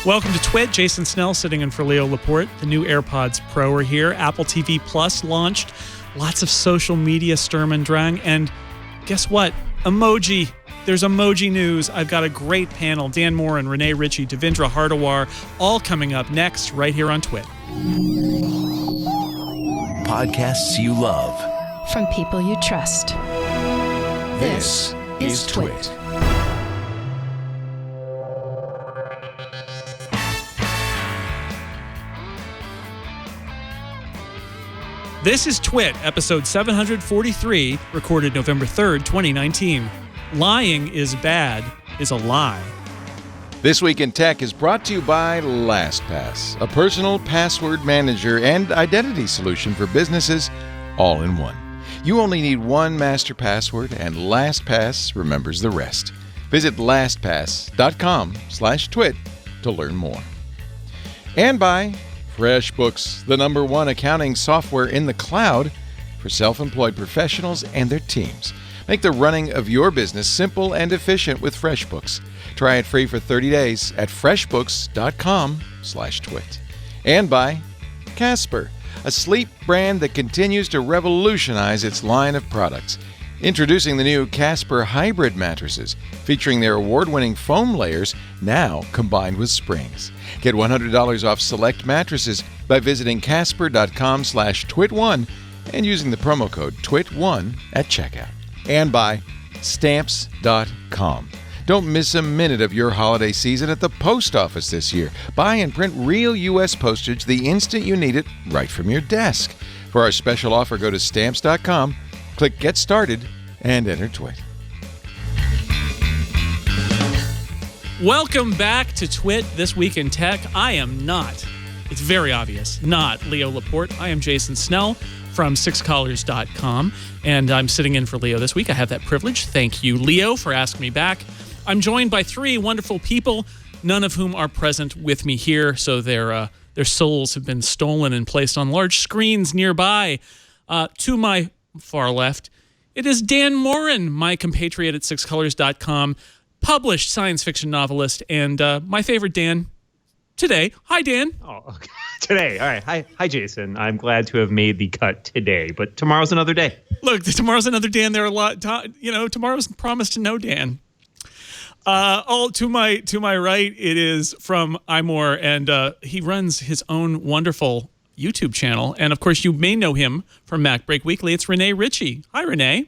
Welcome to Twit. Jason Snell sitting in for Leo Laporte. The new AirPods Pro are here. Apple TV Plus launched. Lots of social media Sturm und Drang. And guess what? Emoji. There's Emoji news. I've got a great panel. Dan Moore and Renee Ritchie, Devindra Hardawar, all coming up next right here on Twit. Podcasts you love. From people you trust. This is Twit. This is Twit, episode 743, recorded November 3rd, 2019. Lying is bad is a lie. This Week in Tech is brought to you by LastPass, a personal password manager and identity solution for businesses all in one. You only need one master password, and LastPass remembers the rest. Visit lastpass.com/twit to learn more. And by FreshBooks, the #1 accounting software in the cloud for self-employed professionals and their teams. Make the running of your business simple and efficient with FreshBooks. Try it free for 30 days at freshbooks.com/twit. And by Casper, a sleep brand that continues to revolutionize its line of products. Introducing the new Casper Hybrid mattresses, featuring their award-winning foam layers now combined with springs. Get $100 off select mattresses by visiting casper.com/twit1 and using the promo code TWIT1 at checkout. And by Stamps.com. Don't miss a minute of your holiday season at the post office this year. Buy and print real U.S. postage the instant you need it right from your desk. For our special offer, go to Stamps.com, click Get Started, and enter Twit. Welcome back to Twit, This Week in Tech. I am not, it's very obvious, not Leo Laporte. I am Jason Snell from sixcollars.com, and I'm sitting in for Leo this week. I have that privilege. Thank you, Leo, for asking me back. I'm joined by three wonderful people, none of whom are present with me here, so their souls have been stolen and placed on large screens nearby. To my far left, it is Dan Morin, my compatriot at sixcolors.com, published science fiction novelist, and my favorite Dan today. Hi, Dan. Oh, okay. Today. All right. Hi, Jason. I'm glad to have made the cut today, but tomorrow's another day. Look, tomorrow's another Dan. There are a lot, tomorrow's promised to know Dan. To my right, it is from Imore, and he runs his own wonderful YouTube channel. And of course, you may know him from Mac Break Weekly. It's Renee Ritchie. Hi, Renee.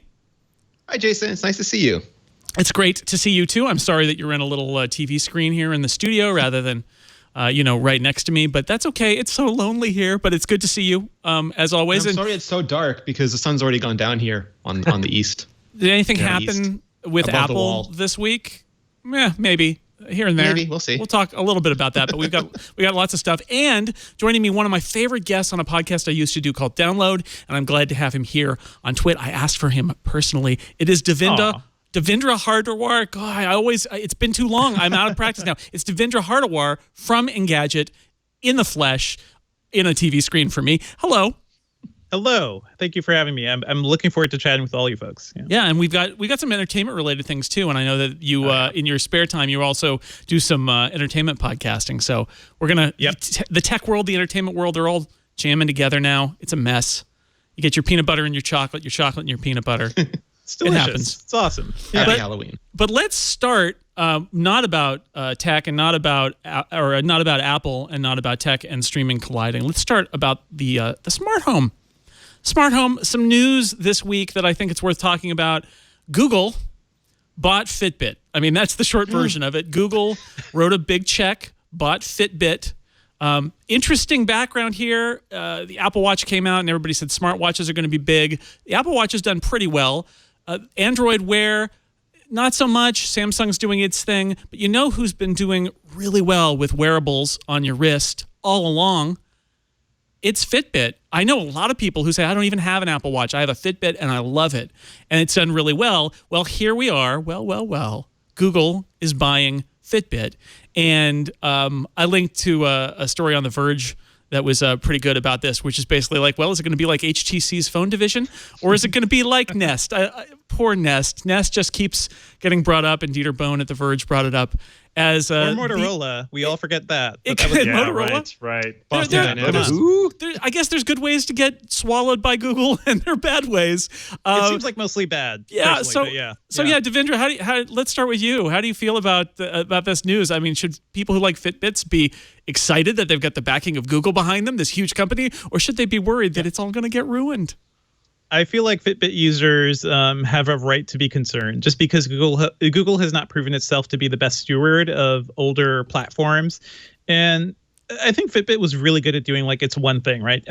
Hi, Jason. It's nice to see you. It's great to see you too. I'm sorry that you're in a little TV screen here in the studio rather than, right next to me. But that's okay. It's so lonely here, but it's good to see you as always. I'm sorry it's so dark because the sun's already gone down here on the east. Did anything happen with Apple this week? Yeah, maybe. Here and there. Maybe. We'll see. We'll talk a little bit about that, but we got lots of stuff. And joining me, one of my favorite guests on a podcast I used to do called Download, and I'm glad to have him here on Twit. I asked for him personally. It is Devindra Hardawar. God, it's been too long. I'm out of practice now. It's Devindra Hardawar from Engadget in the flesh in a TV screen for me. Hello. Hello. Thank you for having me. I'm looking forward to chatting with all you folks. Yeah, and we got some entertainment related things too. And I know that you in your spare time you also do some entertainment podcasting. So we're gonna the tech world, the entertainment world, they're all jamming together now. It's a mess. You get your peanut butter and your chocolate and your peanut butter. It's delicious. It happens. It's awesome. Happy Halloween. But let's start not about tech and not about Apple and not about tech and streaming colliding. Let's start about the smart home. Smart home, some news this week that I think it's worth talking about. Google bought Fitbit. I mean, that's the short version of it. Google wrote a big check, bought Fitbit. Interesting background here. The Apple Watch came out and everybody said smartwatches are going to be big. The Apple Watch has done pretty well. Android Wear, not so much. Samsung's doing its thing. But you know who's been doing really well with wearables on your wrist all along? It's Fitbit. I know a lot of people who say, I don't even have an Apple Watch. I have a Fitbit and I love it. And it's done really well. Well, here we are. Well. Google is buying Fitbit. And I linked to a story on The Verge that was pretty good about this, which is basically like, well, is it going to be like HTC's phone division? Or is it going to be like Nest? poor Nest. Nest just keeps getting brought up, and Dieter Bohn at The Verge brought it up as or Motorola. We all forget that. It That was could- Motorola? Right. Boston Dynamics. I guess there's good ways to get swallowed by Google, and there are bad ways. It seems like mostly bad. Yeah. personally, So Devendra, let's start with you. How do you feel about this news? I mean, should people who like Fitbits be excited that they've got the backing of Google behind them, this huge company, or should they be worried that it's all going to get ruined? I feel like Fitbit users have a right to be concerned, just because Google has not proven itself to be the best steward of older platforms, and I think Fitbit was really good at doing like its one thing, right?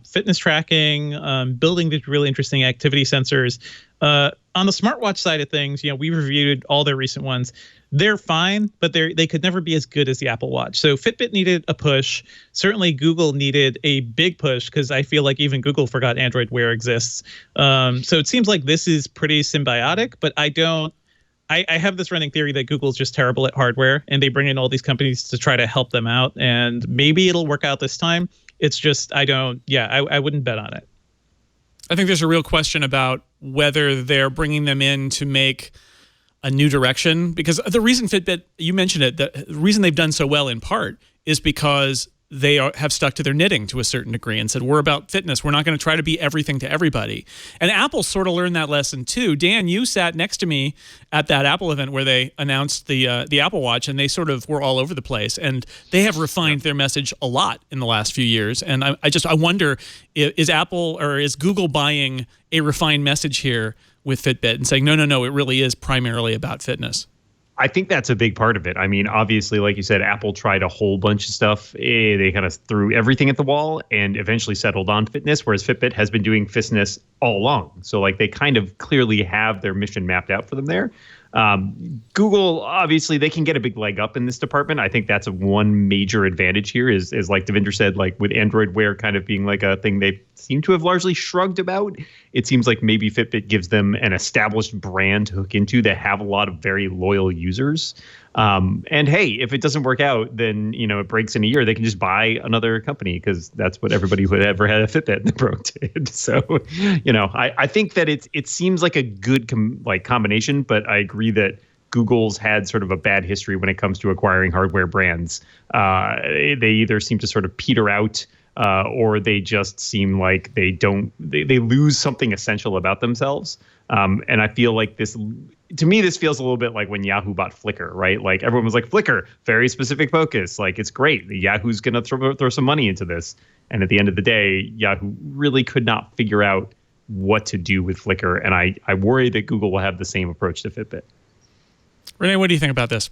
Fitness tracking, building these really interesting activity sensors. On the smartwatch side of things, we reviewed all their recent ones. They're fine, but they could never be as good as the Apple Watch. So Fitbit needed a push. Certainly Google needed a big push, because I feel like even Google forgot Android Wear exists. So it seems like this is pretty symbiotic, but I have this running theory that Google's just terrible at hardware, and they bring in all these companies to try to help them out, and maybe it'll work out this time. It's just, I wouldn't bet on it. I think there's a real question about whether they're bringing them in to make a new direction, because the reason Fitbit, you mentioned it, the reason they've done so well in part is because they have stuck to their knitting to a certain degree and said, we're about fitness. We're not going to try to be everything to everybody. And Apple sort of learned that lesson too. Dan, you sat next to me at that Apple event where they announced the Apple Watch, and they sort of were all over the place. And they have refined their message a lot in the last few years. And I wonder, is Apple or is Google buying a refined message here with Fitbit and saying, no, it really is primarily about fitness? I think that's a big part of it. I mean, obviously, like you said, Apple tried a whole bunch of stuff. They kind of threw everything at the wall and eventually settled on fitness, whereas Fitbit has been doing fitness all along. So like they kind of clearly have their mission mapped out for them there. Google, obviously, they can get a big leg up in this department. I think that's one major advantage here is like Devendra said, like with Android Wear kind of being like a thing they seem to have largely shrugged about. It seems like maybe Fitbit gives them an established brand to hook into that have a lot of very loyal users. And hey, if it doesn't work out, then, it breaks in a year, they can just buy another company, because that's what everybody who ever had a Fitbit that broke did. So, I think that it seems like a good combination, but I agree that Google's had sort of a bad history when it comes to acquiring hardware brands. They either seem to sort of peter out, or they just seem like they lose something essential about themselves. And I feel like to me, this feels a little bit like when Yahoo bought Flickr, right? Like everyone was like, Flickr, very specific focus. Like it's great. Yahoo's going to throw some money into this. And at the end of the day, Yahoo really could not figure out what to do with Flickr. And I worry that Google will have the same approach to Fitbit. Renee, what do you think about this?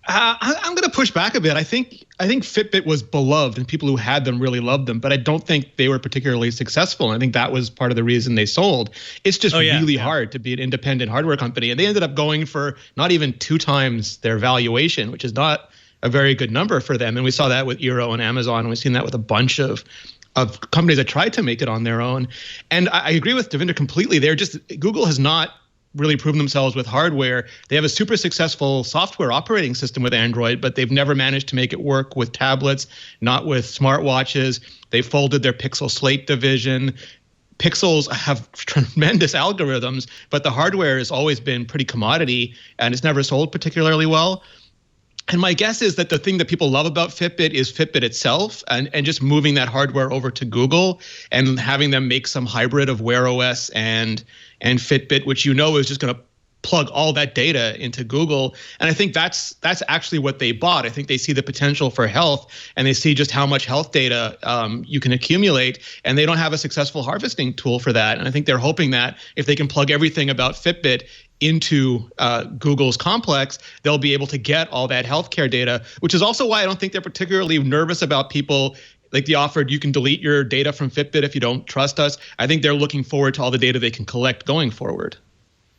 I'm going to push back a bit. I think Fitbit was beloved and people who had them really loved them, but I don't think they were particularly successful. I think that was part of the reason they sold. It's just really hard to be an independent hardware company. And they ended up going for not even 2 times their valuation, which is not a very good number for them. And we saw that with Eero and Amazon. And we've seen that with a bunch of companies that tried to make it on their own. And I agree with Devendra completely. Google has not really proven themselves with hardware. They have a super successful software operating system with Android, but they've never managed to make it work with tablets, not with smartwatches. They folded their Pixel Slate division. Pixels have tremendous algorithms, but the hardware has always been pretty commodity, and it's never sold particularly well. And my guess is that the thing that people love about Fitbit is Fitbit itself, and just moving that hardware over to Google and having them make some hybrid of Wear OS and Fitbit, which is just going to plug all that data into Google. And I think that's actually what they bought. I think they see the potential for health, and they see just how much health data you can accumulate, and they don't have a successful harvesting tool for that. And I think they're hoping that if they can plug everything about Fitbit into Google's complex, they'll be able to get all that healthcare data, which is also why I don't think they're particularly nervous about people like the offered, you can delete your data from Fitbit if you don't trust us. I think they're looking forward to all the data they can collect going forward.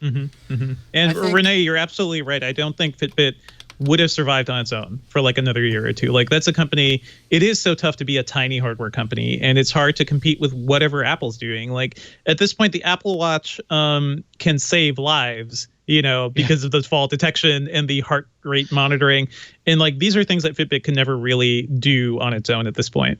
Mm-hmm, mm-hmm. And Renee, you're absolutely right. I don't think Fitbit would have survived on its own for like another year or two. Like that's a company, it is so tough to be a tiny hardware company, and it's hard to compete with whatever Apple's doing. Like at this point, the Apple Watch can save lives, because of the fall detection and the heart rate monitoring. And like, these are things that Fitbit can never really do on its own at this point.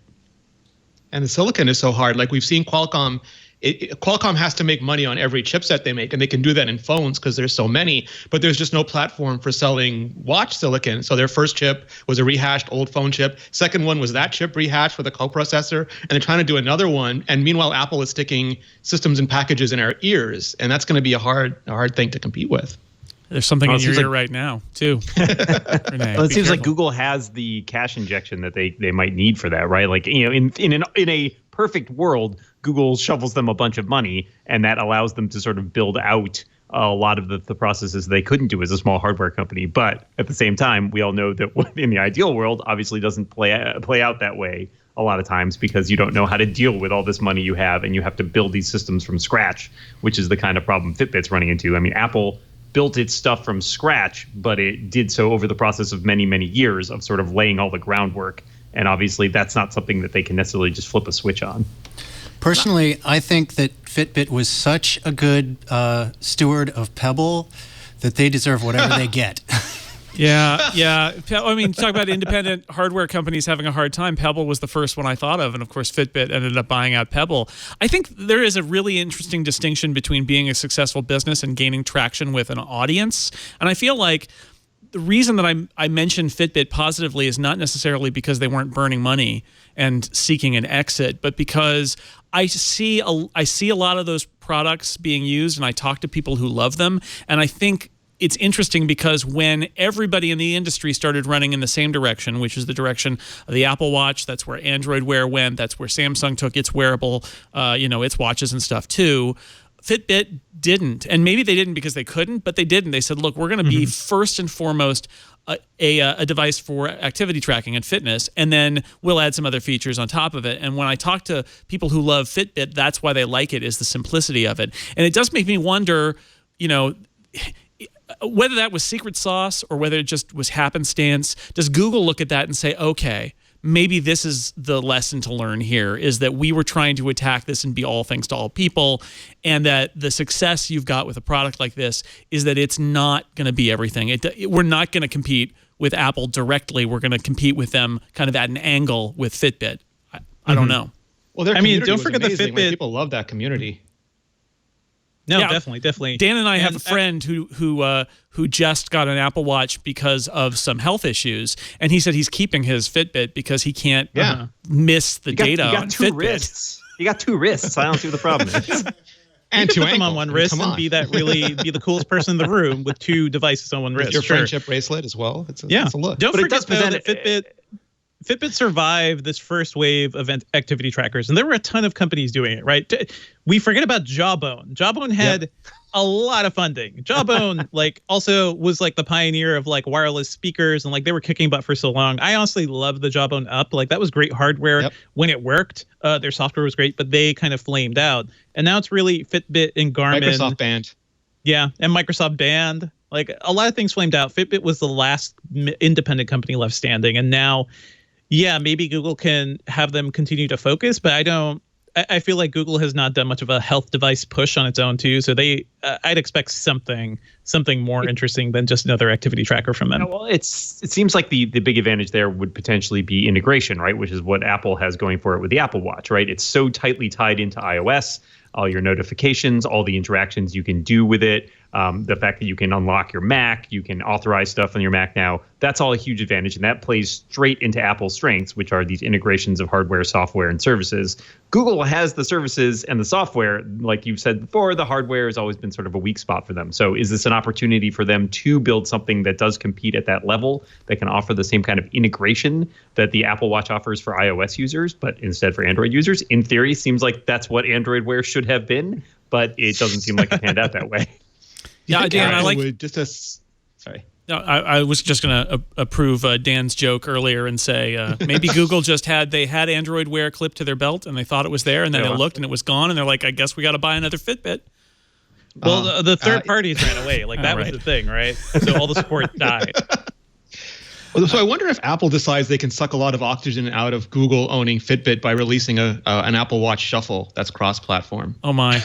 And the silicon is so hard. Like we've seen Qualcomm Qualcomm has to make money on every chipset they make, and they can do that in phones because there's so many, but there's just no platform for selling watch silicon. So their first chip was a rehashed old phone chip. Second one was that chip rehashed with a coprocessor, and they're trying to do another one. And meanwhile, Apple is sticking systems and packages in our ears, and that's going to be a hard thing to compete with. There's something in your ear right now, too. Renee, well, it seems careful. like Google has the cash injection that they might need for that, right? Like, in a perfect world, Google shovels them a bunch of money, and that allows them to sort of build out a lot of the processes they couldn't do as a small hardware company. But at the same time, we all know that in the ideal world, obviously doesn't play out that way a lot of times, because you don't know how to deal with all this money you have, and you have to build these systems from scratch, which is the kind of problem Fitbit's running into. I mean, Apple built its stuff from scratch, but it did so over the process of many, many years of sort of laying all the groundwork. And obviously, that's not something that they can necessarily just flip a switch on. Personally, I think that Fitbit was such a good steward of Pebble that they deserve whatever they get. Yeah. I mean, talk about independent hardware companies having a hard time. Pebble was the first one I thought of, and of course, Fitbit ended up buying out Pebble. I think there is a really interesting distinction between being a successful business and gaining traction with an audience. And I feel like the reason that I mentioned Fitbit positively is not necessarily because they weren't burning money and seeking an exit, but because I see a lot of those products being used, and I talk to people who love them, and I think it's interesting because when everybody in the industry started running in the same direction, which is the direction of the Apple Watch, that's where Android Wear went, that's where Samsung took its wearable, its watches and stuff too. Fitbit didn't, and maybe they didn't because they couldn't, but they didn't. They said, look, we're going to be first and foremost a device for activity tracking and fitness, and then we'll add some other features on top of it. And when I talk to people who love Fitbit, that's why they like it, is the simplicity of it. And it does make me wonder, whether that was secret sauce or whether it just was happenstance. Does Google look at that and say, okay, maybe this is the lesson to learn here, is that we were trying to attack this and be all things to all people, and that the success you've got with a product like this is that it's not going to be everything. We're not going to compete with Apple directly. We're going to compete with them kind of at an angle with Fitbit. I don't know. Well, don't forget the Fitbit. People love that community. No, yeah, definitely. Dan and I have a friend who just got an Apple Watch because of some health issues, and he said he's keeping his Fitbit because he can't miss the data on Fitbit. Wrists. You got two wrists. I don't see what the problem is. And two put them on one wrist and be the coolest person in the room with two devices on one wrist. Your friendship bracelet as well. It's a look. Don't forget that Fitbit survived this first wave of activity trackers, and there were a ton of companies doing it, right? We forget about Jawbone. Jawbone had a lot of funding. Jawbone also was the pioneer of wireless speakers, and they were kicking butt for so long. I honestly love the Jawbone Up. That was great hardware when it worked. Their software was great, but they kind of flamed out. And now it's really Fitbit and Garmin. Microsoft Band. Yeah, and Microsoft Band. A lot of things flamed out. Fitbit was the last independent company left standing, and now maybe Google can have them continue to focus, but I feel like Google has not done much of a health device push on its own too. So I'd expect something more interesting than just another activity tracker from them. Yeah, well, it seems like the big advantage there would potentially be integration, right? Which is what Apple has going for it with the Apple Watch, right? It's so tightly tied into iOS, all your notifications, all the interactions you can do with it. The fact that you can unlock your Mac, you can authorize stuff on your Mac now, that's all a huge advantage. And that plays straight into Apple's strengths, which are these integrations of hardware, software, and services. Google has the services and the software. Like you've said before, the hardware has always been sort of a weak spot for them. So is this an opportunity for them to build something that does compete at that level, that can offer the same kind of integration that the Apple Watch offers for iOS users, but instead for Android users? In theory, seems like that's what Android Wear should have been, but it doesn't seem like it panned out that way. Yeah, Dan, I like. Sorry. No, I was just going to approve Dan's joke earlier and say maybe Google just had Android Wear clipped to their belt and they thought it was there, and then they looked and it was gone, and they're like, I guess we got to buy another Fitbit. Well, the third parties ran away. That was the thing, right? So all the support died. So I wonder if Apple decides they can suck a lot of oxygen out of Google owning Fitbit by releasing an Apple Watch Shuffle that's cross-platform. Oh, my.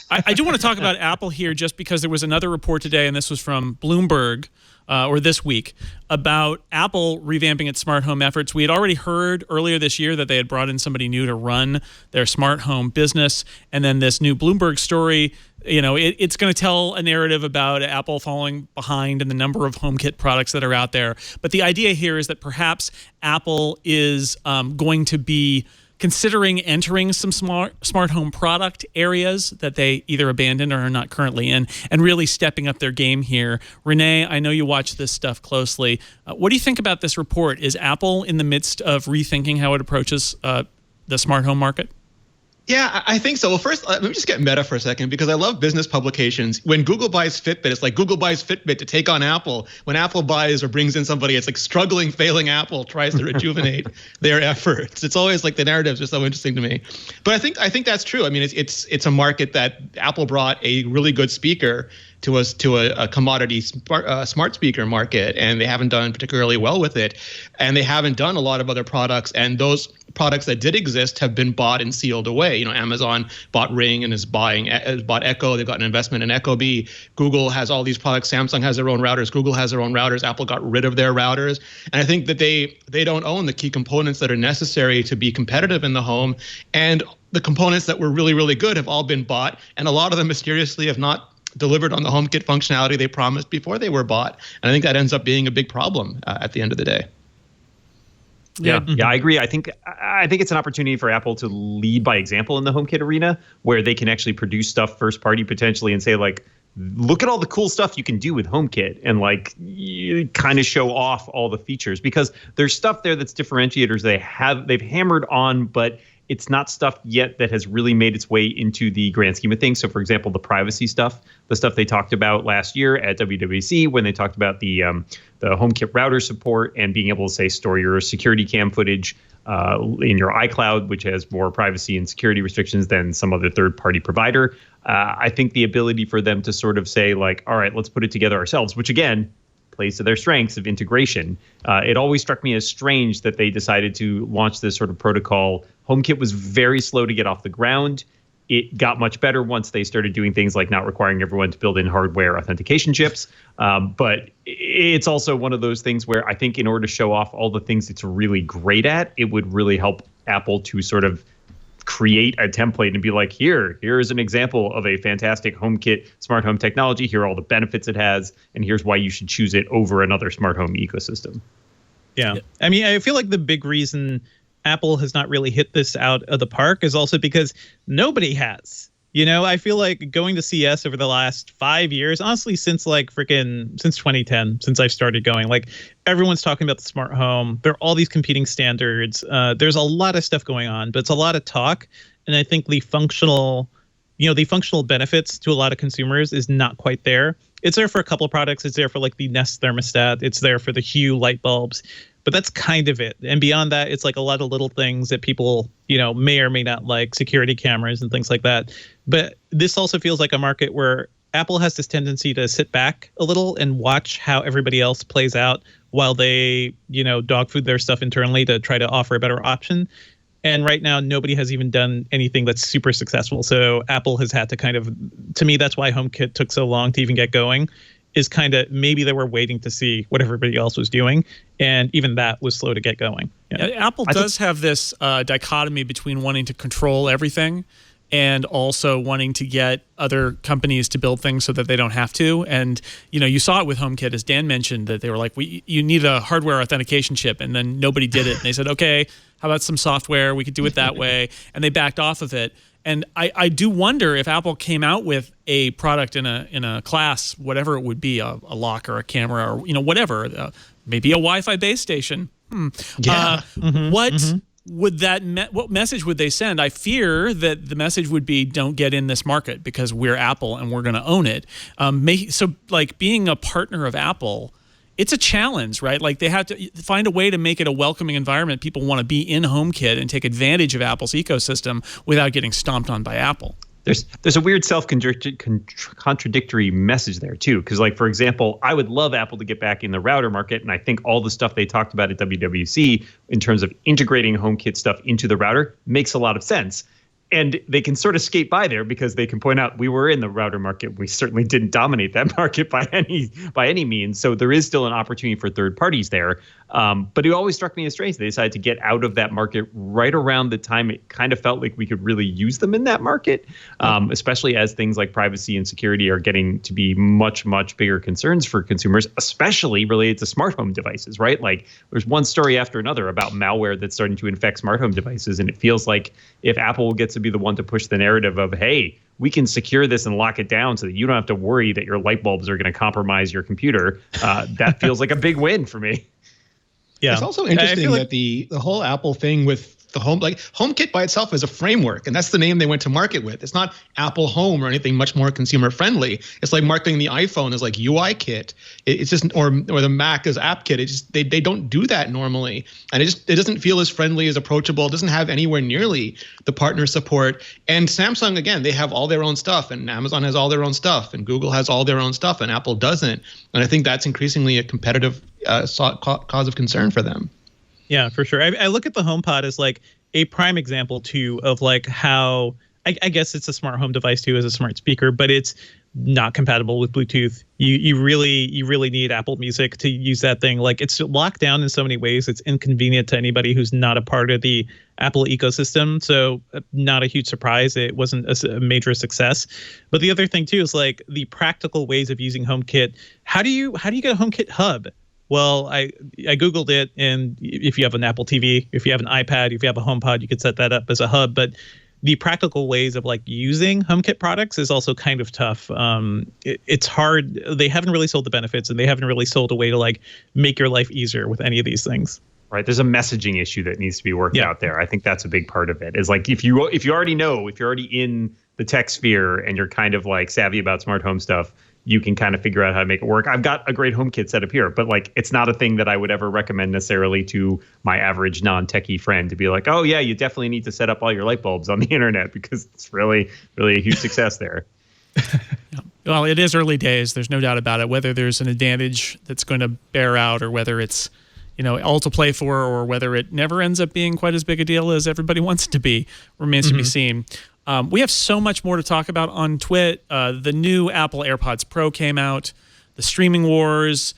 I do want to talk about Apple here just because there was another report today, and this was from Bloomberg, or this week about Apple revamping its smart home efforts. We had already heard earlier this year that they had brought in somebody new to run their smart home business. And then this new Bloomberg story, it's going to tell a narrative about Apple falling behind in the number of HomeKit products that are out there. But the idea here is that perhaps Apple is going to be considering entering some smart home product areas that they either abandoned or are not currently in, and really stepping up their game here. Renee, I know you watch this stuff closely. What do you think about this report? Is Apple in the midst of rethinking how it approaches the smart home market? Yeah, I think so. Well, first, let me just get meta for a second, because I love business publications. When Google buys Fitbit, it's like Google buys Fitbit to take on Apple. When Apple buys or brings in somebody, it's like struggling, failing Apple tries to rejuvenate their efforts. It's always like the narratives are so interesting to me. But I think that's true. I mean, it's a market that Apple brought a really good speaker to us, to a commodity smart speaker market, and they haven't done particularly well with it. And they haven't done a lot of other products, and those products that did exist have been bought and sealed away. Amazon bought Ring and bought Echo. They've got an investment in Ecobee. Google has all these products. Samsung has their own routers. Google has their own routers. Apple got rid of their routers. And I think that they don't own the key components that are necessary to be competitive in the home. And the components that were really, really good have all been bought. And a lot of them mysteriously have not delivered on the HomeKit functionality they promised before they were bought. And I think that ends up being a big problem at the end of the day. Yeah, I agree. I think it's an opportunity for Apple to lead by example in the HomeKit arena, where they can actually produce stuff first party potentially and say, like, look at all the cool stuff you can do with HomeKit, and like kind of show off all the features, because there's stuff there that's differentiators they've hammered on, but it's not stuff yet that has really made its way into the grand scheme of things. So, for example, the privacy stuff, the stuff they talked about last year at WWDC when they talked about the HomeKit router support and being able to, say, store your security cam footage in your iCloud, which has more privacy and security restrictions than some other third-party provider. I think the ability for them to sort of say, like, all right, let's put it together ourselves, which, again, plays to their strengths of integration. It always struck me as strange that they decided to launch this sort of protocol. HomeKit was very slow to get off the ground. It got much better once they started doing things like not requiring everyone to build in hardware authentication chips. But it's also one of those things where I think in order to show off all the things it's really great at, it would really help Apple to sort of create a template and be like, here is an example of a fantastic HomeKit smart home technology. Here are all the benefits it has, and here's why you should choose it over another smart home ecosystem. Yeah. I mean, I feel like the big reason Apple has not really hit this out of the park is also because nobody has. I feel like going to CS over the last 5 years, honestly, since 2010, since I've started going, like, everyone's talking about the smart home. There are all these competing standards. There's a lot of stuff going on, but it's a lot of talk. And I think the functional benefits to a lot of consumers is not quite there. It's there for a couple of products. It's there for like the Nest thermostat. It's there for the Hue light bulbs. But that's kind of it. And beyond that, it's like a lot of little things that people, may or may not like, security cameras and things like that. But this also feels like a market where Apple has this tendency to sit back a little and watch how everybody else plays out while they, dog food their stuff internally to try to offer a better option. And right now, nobody has even done anything that's super successful. So Apple has had to to me, that's why HomeKit took so long to even get going, is kind of maybe they were waiting to see what everybody else was doing. And even that was slow to get going. Yeah. Apple does have this dichotomy between wanting to control everything and also wanting to get other companies to build things so that they don't have to. And, you saw it with HomeKit, as Dan mentioned, that they were like, you need a hardware authentication chip. And then nobody did it. And they said, okay, how about some software? We could do it that way. And they backed off of it. And I do wonder if Apple came out with a product in a class, whatever it would be, a lock or a camera or whatever, maybe a Wi-Fi base station. Would what message would they send? I fear that the message would be, don't get in this market because we're Apple and we're going to own it. So like being a partner of Apple, it's a challenge, right? Like they have to find a way to make it a welcoming environment. People want to be in HomeKit and take advantage of Apple's ecosystem without getting stomped on by Apple. There's a weird self-contradictory message there too, because like, for example, I would love Apple to get back in the router market, and I think all the stuff they talked about at WWDC in terms of integrating HomeKit stuff into the router makes a lot of sense. And they can sort of skate by there because they can point out we were in the router market. We certainly didn't dominate that market by any means. So there is still an opportunity for third parties there. But it always struck me as strange. They decided to get out of that market right around the time it kind of felt like we could really use them in that market, especially as things like privacy and security are getting to be much, much bigger concerns for consumers, especially related to smart home devices, right? Like there's one story after another about malware that's starting to infect smart home devices. And it feels like if Apple gets to be the one to push the narrative of, hey, we can secure this and lock it down so that you don't have to worry that your light bulbs are going to compromise your computer, that feels like a big win for me. Yeah. It's also interesting that the whole Apple thing with the HomeKit by itself is a framework, and that's the name they went to market with. It's not Apple Home or anything much more consumer friendly. It's like marketing the iPhone as like UI kit. It's just or the Mac as app kit. It just they don't do that normally, and it doesn't feel as friendly, as approachable. It doesn't have anywhere nearly the partner support. And Samsung, again, they have all their own stuff, and Amazon has all their own stuff, and Google has all their own stuff, and Apple doesn't. And I think that's increasingly a competitive cause of concern for them. Yeah, for sure. I look at the HomePod as like a prime example too of like how I guess it's a smart home device too as a smart speaker, but it's not compatible with Bluetooth. You really need Apple Music to use that thing. Like it's locked down in so many ways. It's inconvenient to anybody who's not a part of the Apple ecosystem. So not a huge surprise. It wasn't a major success. But the other thing too is like the practical ways of using HomeKit. How do you get a HomeKit hub? Well, I Googled it, and if you have an Apple TV, if you have an iPad, if you have a HomePod, you could set that up as a hub. But the practical ways of like using HomeKit products is also kind of tough. It's hard. They haven't really sold the benefits, and they haven't really sold a way to like make your life easier with any of these things. Right. There's a messaging issue that needs to be worked out there. I think that's a big part of it. Is like if you're already in the tech sphere and you're kind of like savvy about smart home stuff, you can kind of figure out how to make it work. I've got a great HomeKit set up here, but like it's not a thing that I would ever recommend necessarily to my average non-techie friend to be like, oh yeah, you definitely need to set up all your light bulbs on the internet because it's really, really a huge success there. Well, it is early days. There's no doubt about it. Whether there's an advantage that's going to bear out or whether it's, all to play for or whether it never ends up being quite as big a deal as everybody wants it to be remains to be seen. We have so much more to talk about on Twit. The new Apple AirPods Pro came out, the streaming wars.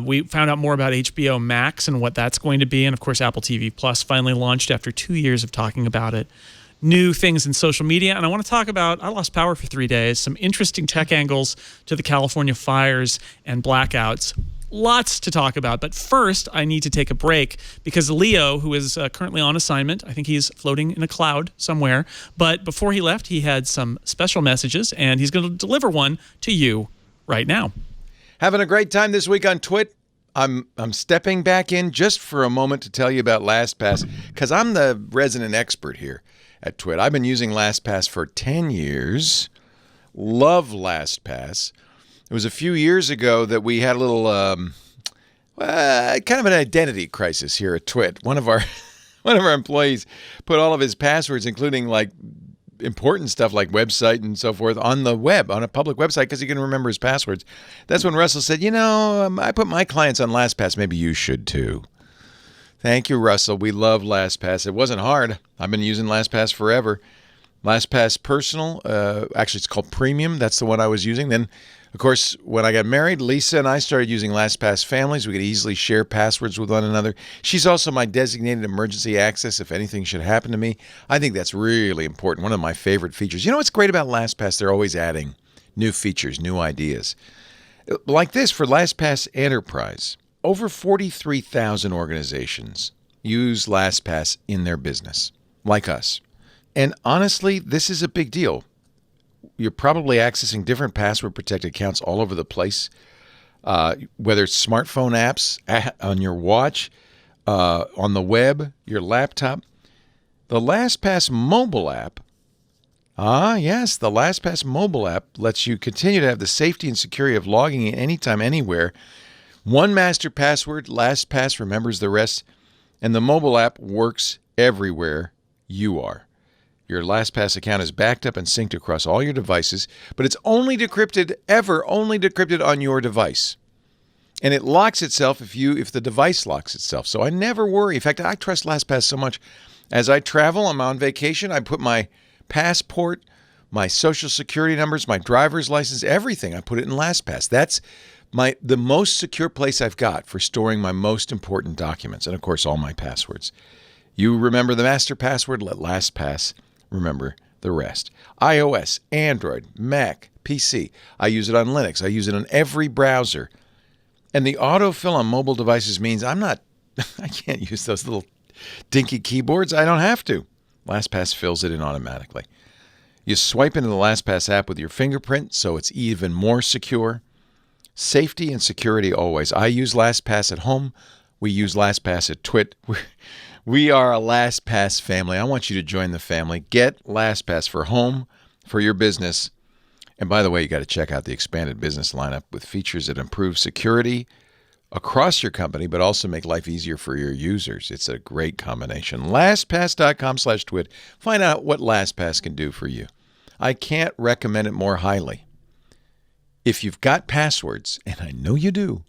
We found out more about HBO Max and what that's going to be. And, of course, Apple TV Plus finally launched after 2 years of talking about it. New things in social media. And I want to talk about, I lost power for 3 days, some interesting tech angles to the California fires and blackouts. Lots to talk about, but first I need to take a break because Leo, who is currently on assignment, I think he's floating in a cloud somewhere, but before he left, he had some special messages, and he's going to deliver one to you right now. Having a great time this week on Twit. I'm stepping back in just for a moment to tell you about LastPass because I'm the resident expert here at Twit. I've been using LastPass for 10 years. Love LastPass. It was a few years ago that we had a little, kind of an identity crisis here at Twit. One of our employees put all of his passwords, including like important stuff like website and so forth, on the web, on a public website because he couldn't remember his passwords. That's when Russell said, I put my clients on LastPass. Maybe you should too. Thank you, Russell. We love LastPass. It wasn't hard. I've been using LastPass forever. LastPass Personal, actually it's called Premium. That's the one I was using. Then, of course, when I got married, Lisa and I started using LastPass Families. We could easily share passwords with one another. She's also my designated emergency access if anything should happen to me. I think that's really important. One of my favorite features. You know what's great about LastPass? They're always adding new features, new ideas. Like this for LastPass Enterprise. Over 43,000 organizations use LastPass in their business, like us. And honestly, this is a big deal. You're probably accessing different password-protected accounts all over the place, whether it's smartphone apps, on your watch, on the web, your laptop. The LastPass mobile app, the LastPass mobile app lets you continue to have the safety and security of logging in anytime, anywhere. One master password, LastPass remembers the rest, and the mobile app works everywhere you are. Your LastPass account is backed up and synced across all your devices, but it's only decrypted on your device. And it locks itself if the device locks itself. So I never worry. In fact, I trust LastPass so much. As I travel, I'm on vacation, I put my passport, my social security numbers, my driver's license, everything. I put it in LastPass. That's the most secure place I've got for storing my most important documents. And of course, all my passwords. You remember the master password, let LastPass remember the rest. iOS, Android, Mac, PC. I use it on Linux. I use it on every browser. And the autofill on mobile devices means I can't use those little dinky keyboards. I don't have to. LastPass fills it in automatically. You swipe into the LastPass app with your fingerprint, so it's even more secure. Safety and security always. I use LastPass at home. We use LastPass at Twit. We are a LastPass family. I want you to join the family. Get LastPass for home, for your business. And by the way, you got to check out the expanded business lineup with features that improve security across your company, but also make life easier for your users. It's a great combination. LastPass.com/twit. Find out what LastPass can do for you. I can't recommend it more highly. If you've got passwords, and I know you do,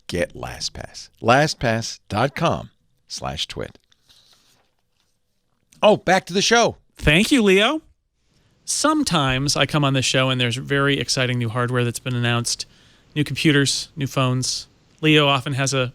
get LastPass. LastPass.com/twit. Oh, back to the show. Thank you, Leo. Sometimes I come on this show and there's very exciting new hardware that's been announced. New computers, new phones. Leo often has a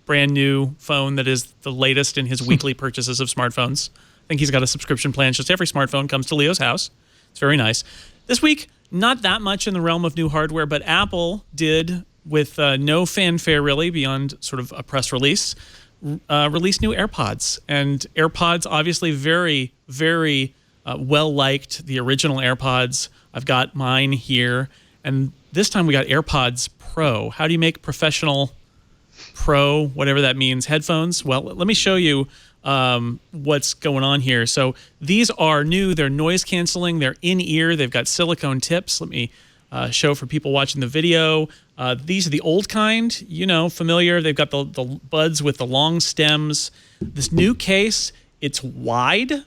brand new phone that is the latest in his weekly purchases of smartphones. I think he's got a subscription plan. Just every smartphone comes to Leo's house. It's very nice. This week, not that much in the realm of new hardware, but Apple did, with no fanfare really beyond sort of a press release, release new AirPods. And AirPods, obviously very, very well-liked. The original AirPods, I've got mine here. And this time we got AirPods Pro. How do you make professional Pro, whatever that means, headphones? Well, let me show you what's going on here. So these are new. They're noise canceling. They're in-ear. They've got silicone tips. Let me show for people watching the video. These are the old kind, familiar. They've got the buds with the long stems. This new case, it's wide.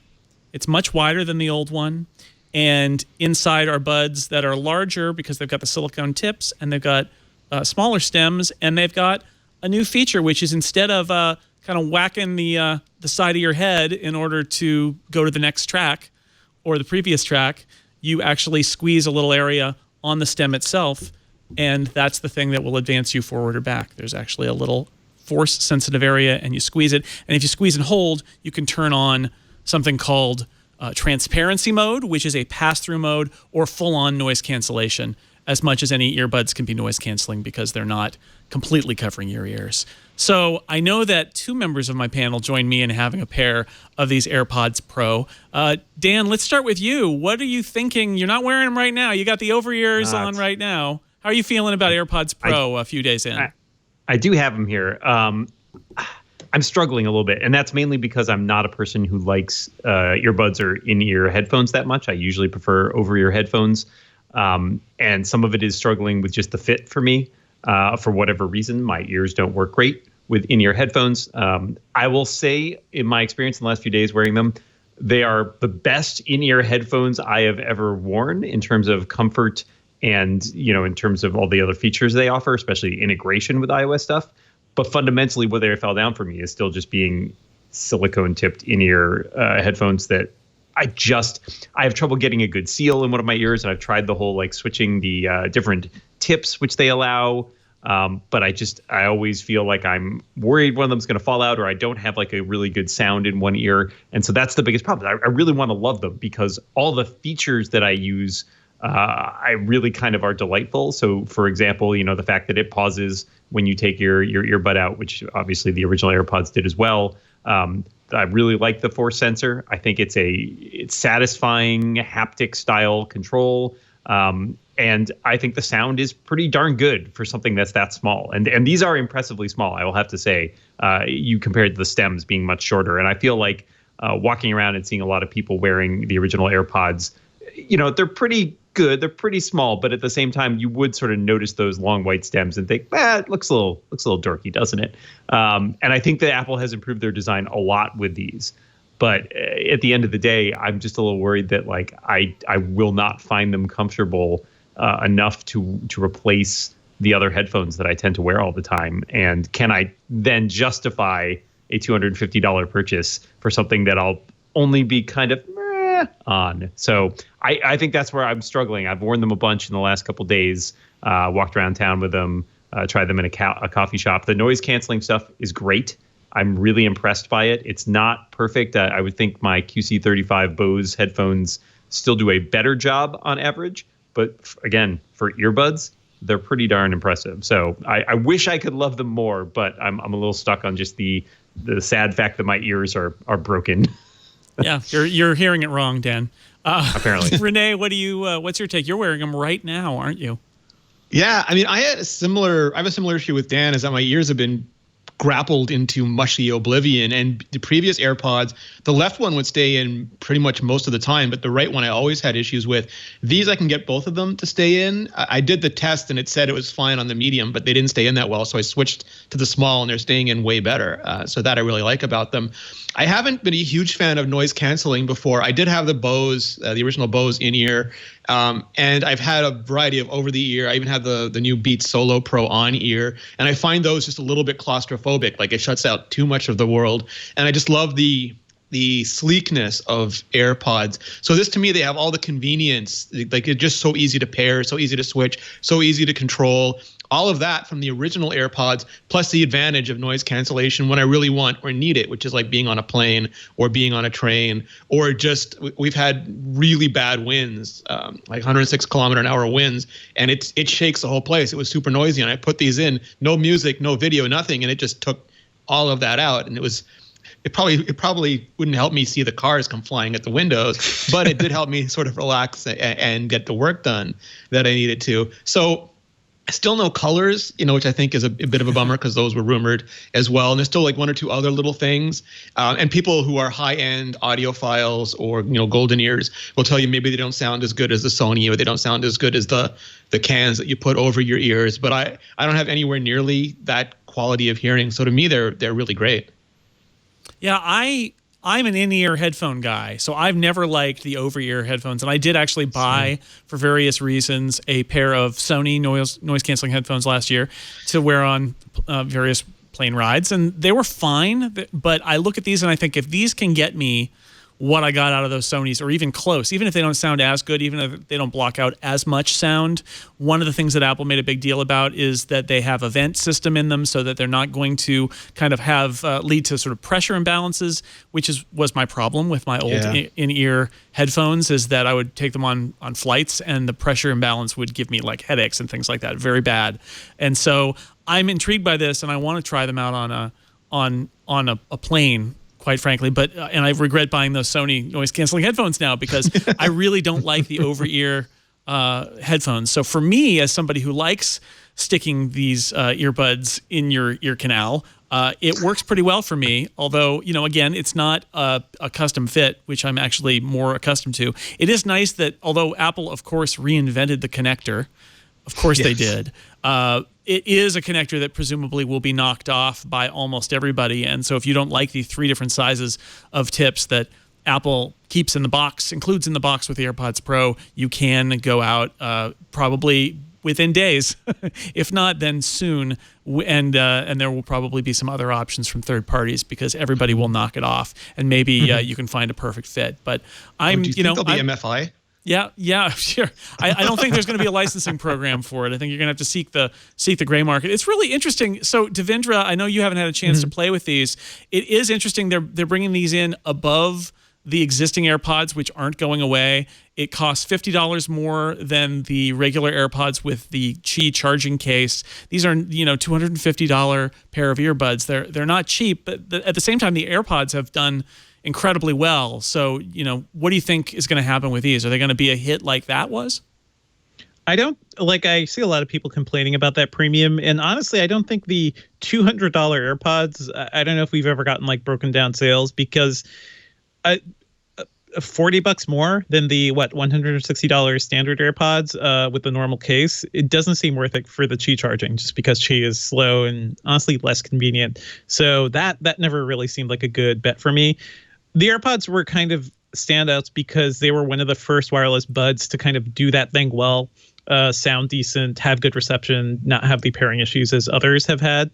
It's much wider than the old one. And inside are buds that are larger because they've got the silicone tips, and they've got smaller stems, and they've got a new feature, which is instead of kind of whacking the side of your head in order to go to the next track or the previous track, you actually squeeze a little area on the stem itself, and that's the thing that will advance you forward or back. There's actually a little force-sensitive area, and you squeeze it. And if you squeeze and hold, you can turn on something called transparency mode, which is a pass-through mode, or full-on noise cancellation, as much as any earbuds can be noise canceling because they're not completely covering your ears. So I know that two members of my panel joined me in having a pair of these AirPods Pro. Dan, let's start with you. What are you thinking? You're not wearing them right now. You got the over-ears on right now. How are you feeling about AirPods Pro a few days in? I do have them here. I'm struggling a little bit, and that's mainly because I'm not a person who likes earbuds or in-ear headphones that much. I usually prefer over-ear headphones, and some of it is struggling with just the fit for me. For whatever reason, my ears don't work great with in-ear headphones. I will say, in my experience in the last few days wearing them, they are the best in-ear headphones I have ever worn in terms of comfort and, in terms of all the other features they offer, especially integration with iOS stuff. But fundamentally, where they fell down for me is still just being silicone-tipped in-ear headphones that I have trouble getting a good seal in one of my ears, and I've tried the whole switching the different tips which they allow, but I always feel like I'm worried one of them's going to fall out, or I don't have a really good sound in one ear, and so that's the biggest problem. I really want to love them because all the features that I use, I really kind of are delightful. So, for example, the fact that it pauses when you take your earbud out, which obviously the original AirPods did as well. I really like the force sensor. I think it's satisfying haptic style control. And I think the sound is pretty darn good for something that's that small. And these are impressively small, I will have to say, you compared to the stems being much shorter. And I feel like walking around and seeing a lot of people wearing the original AirPods, they're pretty good. They're pretty small, but at the same time, you would sort of notice those long white stems and think, it looks a little dorky, doesn't it? And I think that Apple has improved their design a lot with these. But at the end of the day, I'm just a little worried that I will not find them comfortable enough to replace the other headphones that I tend to wear all the time. And can I then justify a $250 purchase for something that I'll only be kind of on. So I think that's where I'm struggling. I've worn them a bunch in the last couple days, walked around town with them, tried them in a coffee shop. The noise canceling stuff is great. I'm really impressed by it. It's not perfect. I would think my QC35 Bose headphones still do a better job on average. But again, for earbuds, they're pretty darn impressive. So I wish I could love them more, but I'm a little stuck on just the sad fact that my ears are broken. Yeah, you're hearing it wrong, Dan. Apparently. Renee, what's your take? You're wearing them right now, aren't you? Yeah, I mean, I have a similar issue with Dan, is that my ears have been grappled into mushy oblivion. And the previous AirPods, the left one would stay in pretty much most of the time, but the right one I always had issues with. These, I can get both of them to stay in. I did the test and it said it was fine on the medium, but they didn't stay in that well. So I switched to the small and they're staying in way better. So that I really like about them. I haven't been a huge fan of noise canceling before. I did have the Bose, the original Bose in-ear, and I've had a variety of over-the-ear. I even have the new Beats Solo Pro on-ear, and I find those just a little bit claustrophobic. Like, it shuts out too much of the world, and I just love the sleekness of AirPods. So this, to me, they have all the convenience. Like, it's just so easy to pair, so easy to switch, so easy to control. All of that from the original AirPods, plus the advantage of noise cancellation when I really want or need it, which is like being on a plane or being on a train, or just, we've had really bad winds, like 106-kilometer-an-hour winds, and it shakes the whole place. It was super noisy, and I put these in, no music, no video, nothing, and it just took all of that out. And it probably wouldn't help me see the cars come flying at the windows, but it did help me sort of relax and get the work done that I needed to. So still no colors, which I think is a bit of a bummer, because those were rumored as well. And there's still like one or two other little things. And people who are high-end audiophiles or golden ears will tell you maybe they don't sound as good as the Sony, or they don't sound as good as the cans that you put over your ears. But I don't have anywhere nearly that quality of hearing. So to me, they're really great. Yeah, I'm an in-ear headphone guy, so I've never liked the over-ear headphones. And I did actually buy, for various reasons, a pair of Sony noise-canceling headphones last year to wear on various plane rides. And they were fine, but I look at these and I think, if these can get me what I got out of those Sonys, or even close, even if they don't sound as good, even if they don't block out as much sound. One of the things that Apple made a big deal about is that they have a vent system in them, so that they're not going to kind of have lead to sort of pressure imbalances, which was my problem with my old in-ear headphones, is that I would take them on flights and the pressure imbalance would give me like headaches and things like that, very bad. And so I'm intrigued by this, and I want to try them out on a plane, quite frankly, but and I regret buying those Sony noise canceling headphones now, because I really don't like the over-ear headphones. So for me, as somebody who likes sticking these earbuds in your ear canal, it works pretty well for me. Although, again, it's not a custom fit, which I'm actually more accustomed to. It is nice that, although Apple, of course, reinvented the connector, of course they did. It is a connector that presumably will be knocked off by almost everybody. And so if you don't like the 3 different sizes of tips that Apple keeps in the box, includes in the box with the AirPods Pro, you can go out probably within days, if not then soon. And there will probably be some other options from third parties, because everybody will knock it off. And maybe you can find a perfect fit. But do you think there'll be MFI? Yeah, sure. I don't think there's going to be a licensing program for it. I think you're going to have to seek the gray market. It's really interesting. So, Devendra, I know you haven't had a chance to play with these. It is interesting. They're bringing these in above the existing AirPods, which aren't going away. It costs $50 more than the regular AirPods with the Qi charging case. These are, $250 pair of earbuds. They're not cheap, but at the same time, the AirPods have done incredibly well. So, what do you think is going to happen with these? Are they going to be a hit like that was? I see a lot of people complaining about that premium. And honestly, I don't think the $200 AirPods, I don't know if we've ever gotten broken down sales, because $40 more than the $160 standard AirPods with the normal case, it doesn't seem worth it for the Qi charging, just because Qi is slow and honestly less convenient. So that never really seemed like a good bet for me. The AirPods were kind of standouts because they were one of the first wireless buds to kind of do that thing well, sound decent, have good reception, not have the pairing issues as others have had.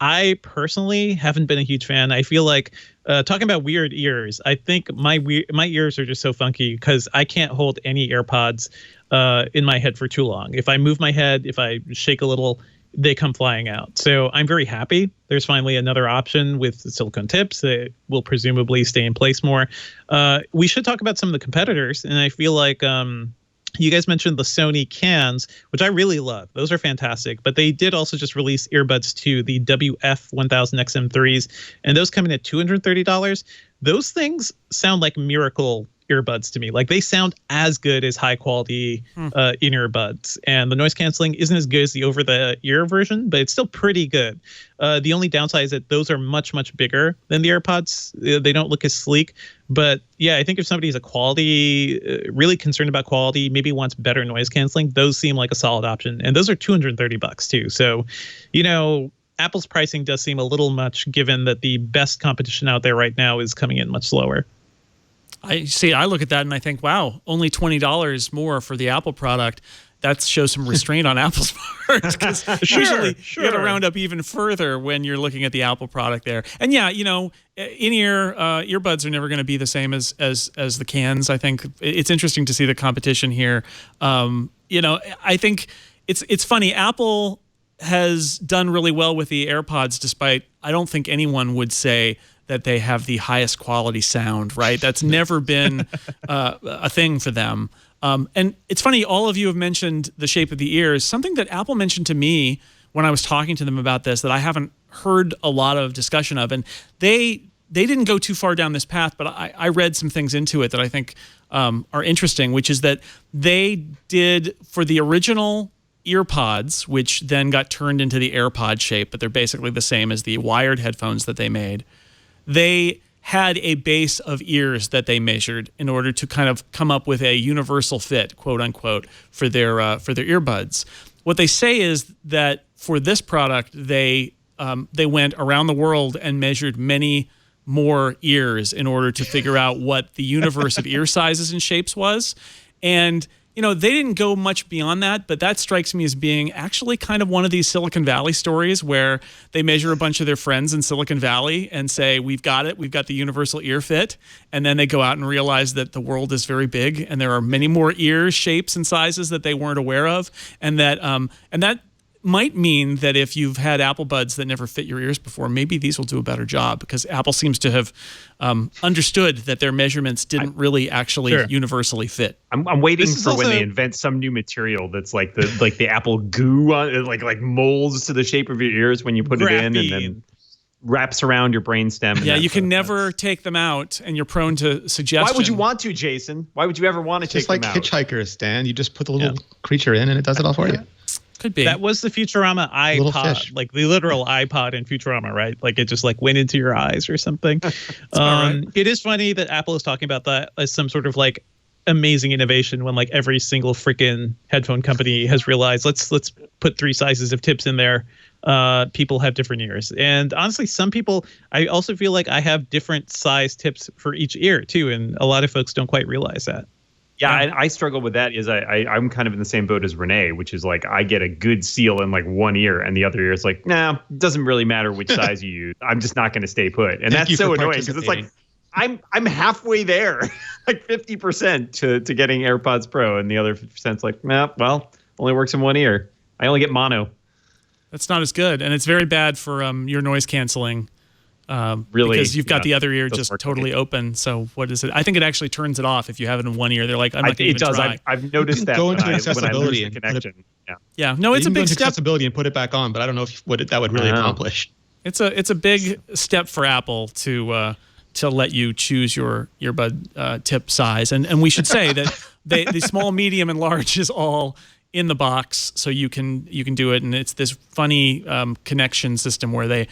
I personally haven't been a huge fan. I feel like talking about weird ears, I think my ears are just so funky because I can't hold any AirPods in my head for too long. If I move my head, if I shake a little, they come flying out. So I'm very happy. There's finally another option with the silicone tips that will presumably stay in place more. We should talk about some of the competitors. And I feel like you guys mentioned the Sony cans, which I really love. Those are fantastic. But they did also just release earbuds too, the WF-1000XM3s. And those come in at $230. Those things sound like miracle earbuds to me. Like they sound as good as high quality in-earbuds, and the noise canceling isn't as good as the over-the-ear version, but it's still pretty good. The only downside is that those are much bigger than the AirPods. They don't look as sleek, but yeah, I think if somebody's really concerned about quality, maybe wants better noise canceling, those seem like a solid option, and those are $230 too. So, Apple's pricing does seem a little much, given that the best competition out there right now is coming in much lower. I look at that and I think, wow, only $20 more for the Apple product. That shows some restraint on Apple's part. Because usually you got to round up even further when you're looking at the Apple product there. And yeah, in-ear earbuds are never going to be the same as the cans. I think it's interesting to see the competition here. I think it's funny. Apple has done really well with the AirPods, despite I don't think anyone would say that they have the highest quality sound, right? That's never been a thing for them. And it's funny, all of you have mentioned the shape of the ears. Something that Apple mentioned to me when I was talking to them about this that I haven't heard a lot of discussion of. And they didn't go too far down this path, but I read some things into it that I think are interesting, which is that they did, for the original EarPods, which then got turned into the AirPod shape, but they're basically the same as the wired headphones that they made. They had a base of ears that they measured in order to kind of come up with a universal fit, quote unquote, for their earbuds. What they say is that for this product, they went around the world and measured many more ears in order to figure out what the universe of ear sizes and shapes was. And they didn't go much beyond that, but that strikes me as being actually kind of one of these Silicon Valley stories where they measure a bunch of their friends in Silicon Valley and say, we've got it, we've got the universal ear fit. And then they go out and realize that the world is very big and there are many more ear shapes and sizes that they weren't aware of. And that might mean that if you've had Apple Buds that never fit your ears before, maybe these will do a better job, because Apple seems to have understood that their measurements didn't really actually universally fit. I'm waiting for when they invent some new material that's like the Apple goo on, like molds to the shape of your ears when you put it in, and then wraps around your brainstem. Yeah, you can never take them out, and you're prone to suggestion. Why would you want to, Jason? Why would you ever want to take them out? Just like hitchhikers, Stan. You just put the little creature in, and it does it all for you. Could be. That was the Futurama iPod, like the literal iPod in Futurama, right? Like it just went into your eyes or something. Right. It is funny that Apple is talking about that as some sort of amazing innovation when every single freaking headphone company has realized let's put 3 sizes of tips in there. People have different ears, and honestly, some people, I also feel like I have different size tips for each ear too, and a lot of folks don't quite realize that. Yeah, and I struggle with that. I'm kind of in the same boat as Renee, which is I get a good seal in one ear, and the other ear is nah, it doesn't really matter which size you use. I'm just not going to stay put, and that's so annoying because it's I'm halfway there, 50% to getting AirPods Pro, and the other 50%'s well, only works in one ear. I only get mono. That's not as good, and it's very bad for your noise canceling. Really, because you've got the other ear just totally open. So what is it? I think it actually turns it off if you have it in one ear. They're like, I'm not going to even try. I've noticed that. Go into accessibility and connection. Yeah, no, it's a big step. Accessibility and put it back on, but I don't know what that would really accomplish. It's a big step for Apple to let you choose your earbud tip size, and we should say that the small, medium, and large is all in the box, so you can do it, and it's this funny connection system where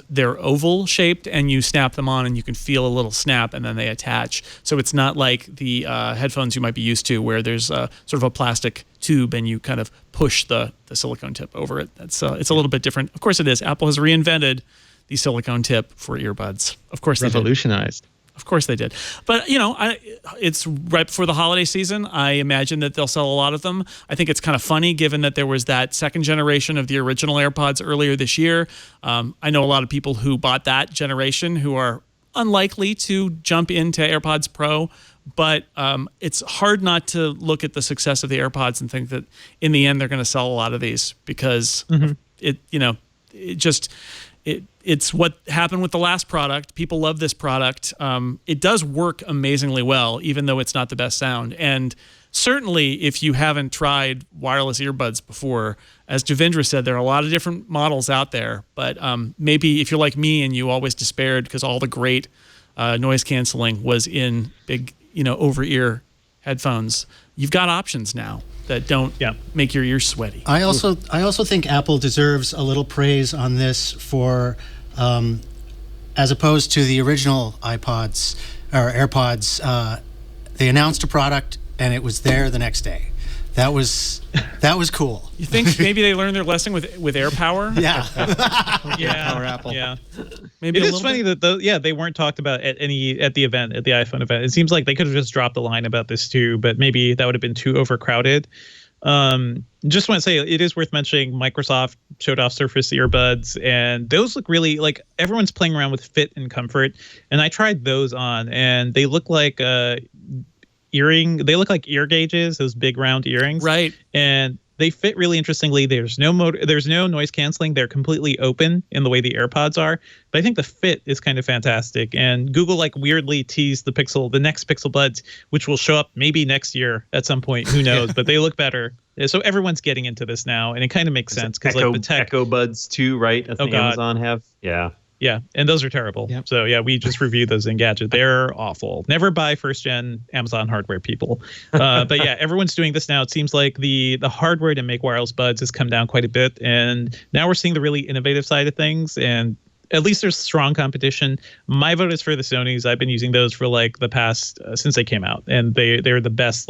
they're oval shaped, and you snap them on, and you can feel a little snap, and then they attach. So it's not like the headphones you might be used to, where there's sort of a plastic tube, and you kind of push the silicone tip over it. It's a little bit different. Of course, it is. Apple has reinvented the silicone tip for earbuds. Of course, revolutionized. Of course they did. But, it's right before the holiday season. I imagine that they'll sell a lot of them. I think it's kind of funny given that there was that second generation of the original AirPods earlier this year. I know a lot of people who bought that generation who are unlikely to jump into AirPods Pro. But it's hard not to look at the success of the AirPods and think that in the end they're going to sell a lot of these because it's what happened with the last product. People love this product. It does work amazingly well, even though it's not the best sound. And certainly, if you haven't tried wireless earbuds before, as Javindra said, there are a lot of different models out there. But maybe if you're like me and you always despaired because all the great noise canceling was in big over-ear headphones, you've got options now that don't make your ears sweaty. I also think Apple deserves a little praise on this for, as opposed to the original iPods or AirPods, they announced a product and it was there the next day. That was cool. You think maybe they learned their lesson with AirPower? Yeah. Power Apple. Yeah. Maybe it is funny that they weren't talked about at the event, at the iPhone event. It seems like they could have just dropped a line about this too, but maybe that would have been too overcrowded. Just want to say it is worth mentioning Microsoft showed off Surface earbuds, and those look really like everyone's playing around with fit and comfort. And I tried those on, and they look like they look like ear gauges, those big round earrings. Right. And they fit really interestingly. There's no noise canceling. They're completely open in the way the AirPods are. But I think the fit is kind of fantastic. And Google weirdly teased the next Pixel Buds, which will show up maybe next year at some point. Who knows? But they look better. So everyone's getting into this now, and it kind of makes sense because the tech Echo Buds too, right? I think Amazon have. Yeah. Yeah, and those are terrible. Yep. So we just reviewed those in Gadget. They're awful. Never buy first-gen Amazon hardware, people. But everyone's doing this now. It seems like the hardware to make wireless buds has come down quite a bit, and now we're seeing the really innovative side of things. And at least there's strong competition. My vote is for the Sonys. I've been using those for the past since they came out, and they're the best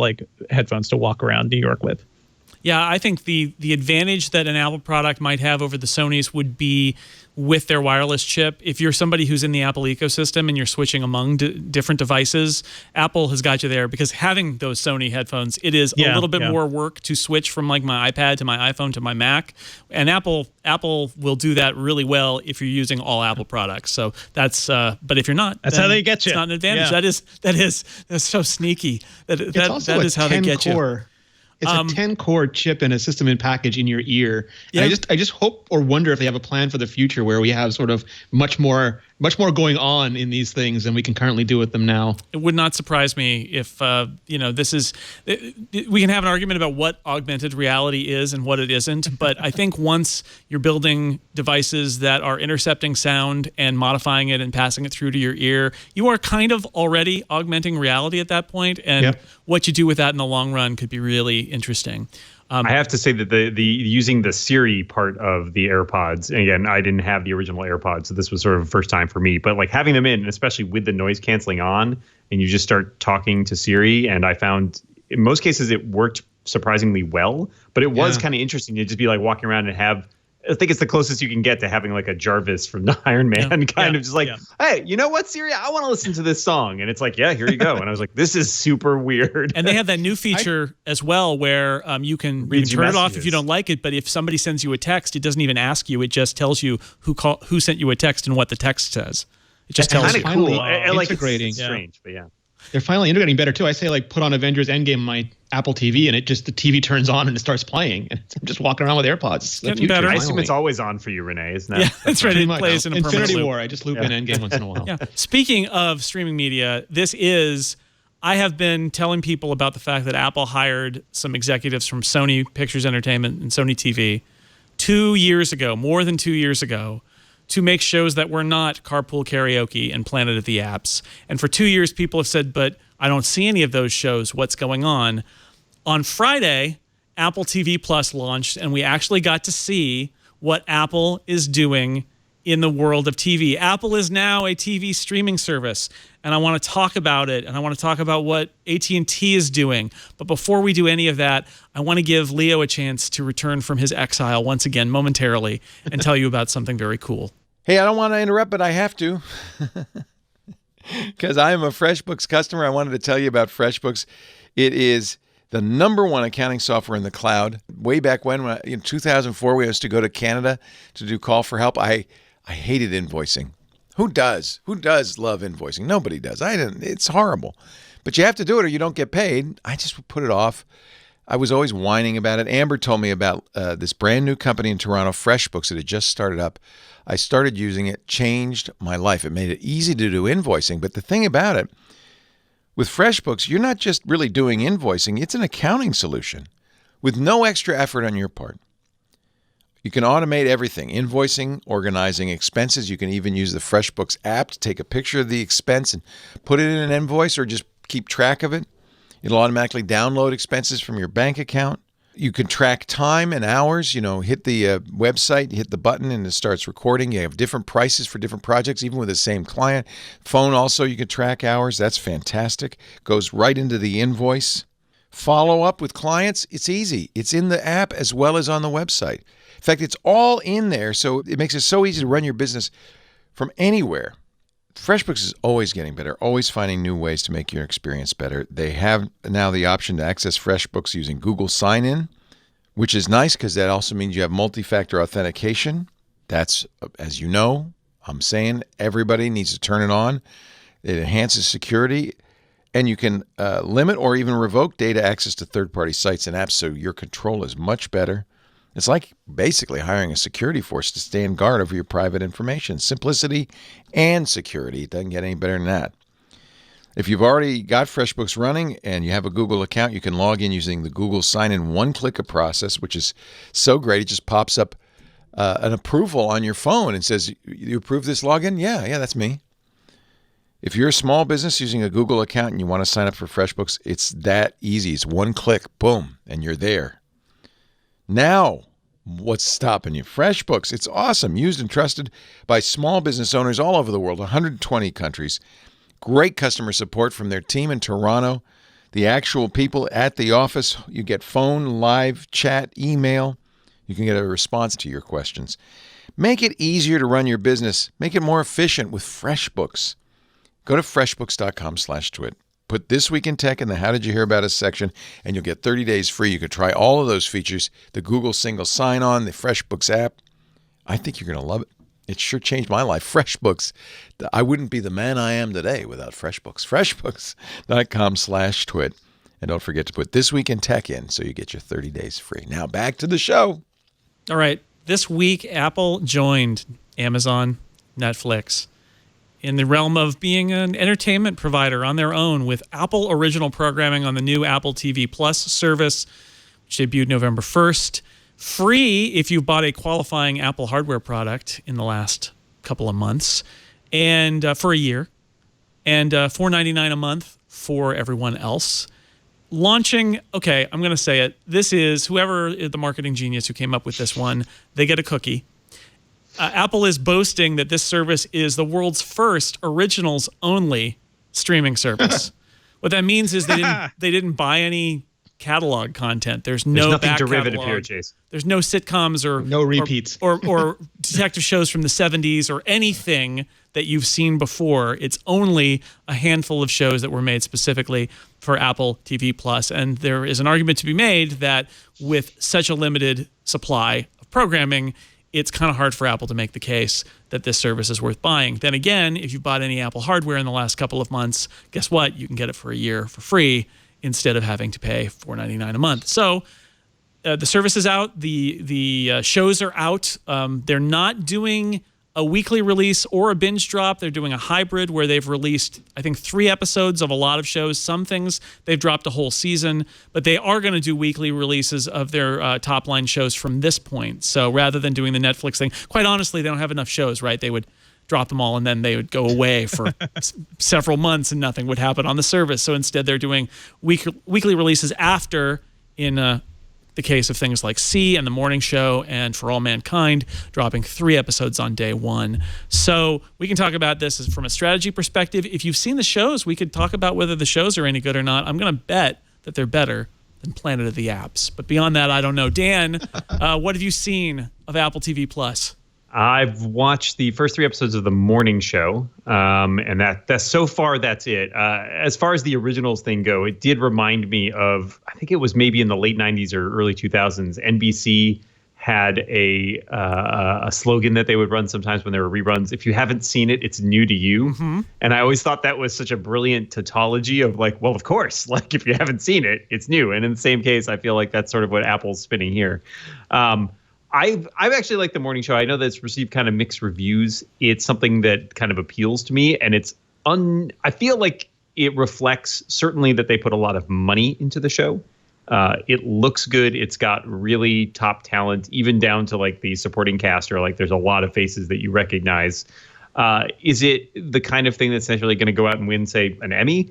headphones to walk around New York with. Yeah, I think the advantage that an Apple product might have over the Sonys would be with their wireless chip. If you're somebody who's in the Apple ecosystem and you're switching among different devices, Apple has got you there because having those Sony headphones, it is a little bit more work to switch from my iPad to my iPhone to my Mac. And Apple will do that really well if you're using all Apple products. So that's, but if you're not, that's how they get you. It's not an advantage. Yeah. That's so sneaky. That is how they get you. It's a 10-core chip and a system in package in your ear. Yeah. And I just hope or wonder if they have a plan for the future where we have sort of much more going on in these things than we can currently do with them now. It would not surprise me if this is. We can have an argument about what augmented reality is and what it isn't, but I think once you're building devices that are intercepting sound and modifying it and passing it through to your ear, you are kind of already augmenting reality at that point, and what you do with that in the long run could be really interesting. I have to say that the using the Siri part of the AirPods, and again, I didn't have the original AirPods, so this was sort of the first time for me, but having them in, especially with the noise canceling on, and you just start talking to Siri, and I found in most cases it worked surprisingly well, but it was kind of interesting to just be walking around and have, I think it's the closest you can get to having a Jarvis from the Iron Man kind of just hey, you know what, Siri? I want to listen to this song. And it's here you go. And I was this is super weird. And they have that new feature as well where you can turn it off if you don't like it. But if somebody sends you a text, it doesn't even ask you. It just tells you who sent you a text and what the text says. It just tells you. Kind of cool. Integrating. It's strange, but yeah. They're finally integrating better too. I say put on Avengers Endgame on my Apple TV, and the TV turns on and it starts playing, and I'm just walking around with AirPods. It's getting better. I assume it's always on for you, Renee, isn't that? Yeah, that's right. It plays in a permanent Infinity loop. War. I just loop in Endgame once in a while. Yeah. Speaking of streaming media, I have been telling people about the fact that Apple hired some executives from Sony Pictures Entertainment and Sony TV more than 2 years ago, to make shows that were not Carpool Karaoke and Planet of the Apps. And for 2 years, people have said, but I don't see any of those shows. What's going on? On Friday, Apple TV Plus launched, and we actually got to see what Apple is doing in the world of TV. Apple is now a TV streaming service, and I want to talk about it, and I want to talk about what AT&T is doing. But before we do any of that, I want to give Leo a chance to return from his exile once again momentarily and tell you about something very cool. Hey, I don't want to interrupt, but I have to. because I am a FreshBooks customer. I wanted to tell you about FreshBooks. It is the number one accounting software in the cloud. Way back when in 2004, we used to go to Canada to do call for help. I hated invoicing. Who does? Who does love invoicing? Nobody does. I didn't. It's horrible. But you have to do it or you don't get paid. I just put it off. I was always whining about it. Amber told me about this brand new company in Toronto, FreshBooks, that had just started up. I started using it, changed my life. It made it easy to do invoicing. But the thing about it, with FreshBooks, you're not just really doing invoicing. It's an accounting solution with no extra effort on your part. You can automate everything, invoicing, organizing expenses. You can even use the FreshBooks app to take a picture of the expense and put it in an invoice or just keep track of it. It'll automatically download expenses from your bank account. You can track time and hours. Hit the website, hit the button, and it starts recording. You have different prices for different projects, even with the same client. Phone also, you can track hours. That's fantastic. Goes right into the invoice. Follow up with clients, it's easy. It's in the app as well as on the website. In fact, it's all in there, so it makes it so easy to run your business from anywhere. FreshBooks is always getting better, always finding new ways to make your experience better. They have now the option to access FreshBooks using Google Sign-In, which is nice because that also means you have multi-factor authentication. That's, as you know, I'm saying everybody needs to turn it on. It enhances security, and you can limit or even revoke data access to third-party sites and apps, so your control is much better. It's like basically hiring a security force to stand guard over your private information. Simplicity and security. It doesn't get any better than that. If you've already got FreshBooks running and you have a Google account, you can log in using the Google Sign-In one-click process, which is so great. It just pops up an approval on your phone and says, you approve this login? Yeah, that's me. If you're a small business using a Google account and you want to sign up for FreshBooks, it's that easy. It's one click, boom, and you're there. Now, what's stopping you? FreshBooks, it's awesome. Used and trusted by small business owners all over the world, 120 countries. Great customer support from their team in Toronto. The actual people at the office. You get phone, live, chat, email. You can get a response to your questions. Make it easier to run your business. Make it more efficient with FreshBooks. Go to freshbooks.com/twit. Put This Week in Tech in the How Did You Hear About Us section, and you'll get 30 days free. You can try all of those features, the Google Single Sign-On, the FreshBooks app. I think you're going to love it. It sure changed my life. FreshBooks. I wouldn't be the man I am today without FreshBooks. Freshbooks.com/twit. And don't forget to put This Week in Tech in so you get your 30 days free. Now back to the show. All right. This week, Apple joined Amazon, Netflix, in the realm of being an entertainment provider on their own with Apple original programming on the new Apple TV Plus service, which debuted November 1st. Free if you bought a qualifying Apple hardware product in the last couple of months, and for a year, and $4.99 a month for everyone else. Launching, okay, I'm going to say it. This is whoever the marketing genius who came up with this one, they get a cookie. Apple is boasting that this service is the world's first originals-only streaming service. What that means is they didn't buy any catalog content. There's nothing back derivative catalog here, Chase. There's no sitcoms or no repeats or detective shows from the 70s or anything that you've seen before. It's only a handful of shows that were made specifically for Apple TV Plus, and there is an argument to be made that with such a limited supply of programming, it's kind of hard for Apple to make the case that this service is worth buying. Then again, if you bought any Apple hardware in the last couple of months, guess what? You can get it for a year for free instead of having to pay $4.99 a month. So the service is out. The shows are out. They're not doing a weekly release or a binge drop. They're doing a hybrid where they've released, I think, 3 episodes of a lot of shows. Some things they've dropped a whole season, but they are going to do weekly releases of their top-line shows from this point. So rather than doing the Netflix thing, quite honestly, they don't have enough shows, right? They would drop them all and then they would go away for several months and nothing would happen on the service. So instead, they're doing weekly releases after, in the case of things like C and The Morning Show and For All Mankind, dropping 3 episodes on day 1. So we can talk about this from a strategy perspective. If you've seen the shows, we could talk about whether the shows are any good or not. I'm going to bet that they're better than Planet of the Apps. But beyond that, I don't know. Dan, what have you seen of Apple TV Plus? I've watched the first 3 episodes of the morning show, and that's so far that's it. As far as the originals thing go, it did remind me of, I think it was maybe in the late 90s or early 2000s, NBC had a slogan that they would run sometimes when there were reruns. If you haven't seen it, it's new to you. Mm-hmm. And I always thought that was such a brilliant tautology of like, well, of course, like if you haven't seen it, it's new. And in the same case, I feel like that's sort of what Apple's spinning here. I've actually liked the morning show. I know that it's received kind of mixed reviews. It's something that kind of appeals to me, and I feel like it reflects certainly that they put a lot of money into the show. It looks good. It's got really top talent, even down to like the supporting cast, or like there's a lot of faces that you recognize. Is it the kind of thing that's necessarily going to go out and win, say, an Emmy?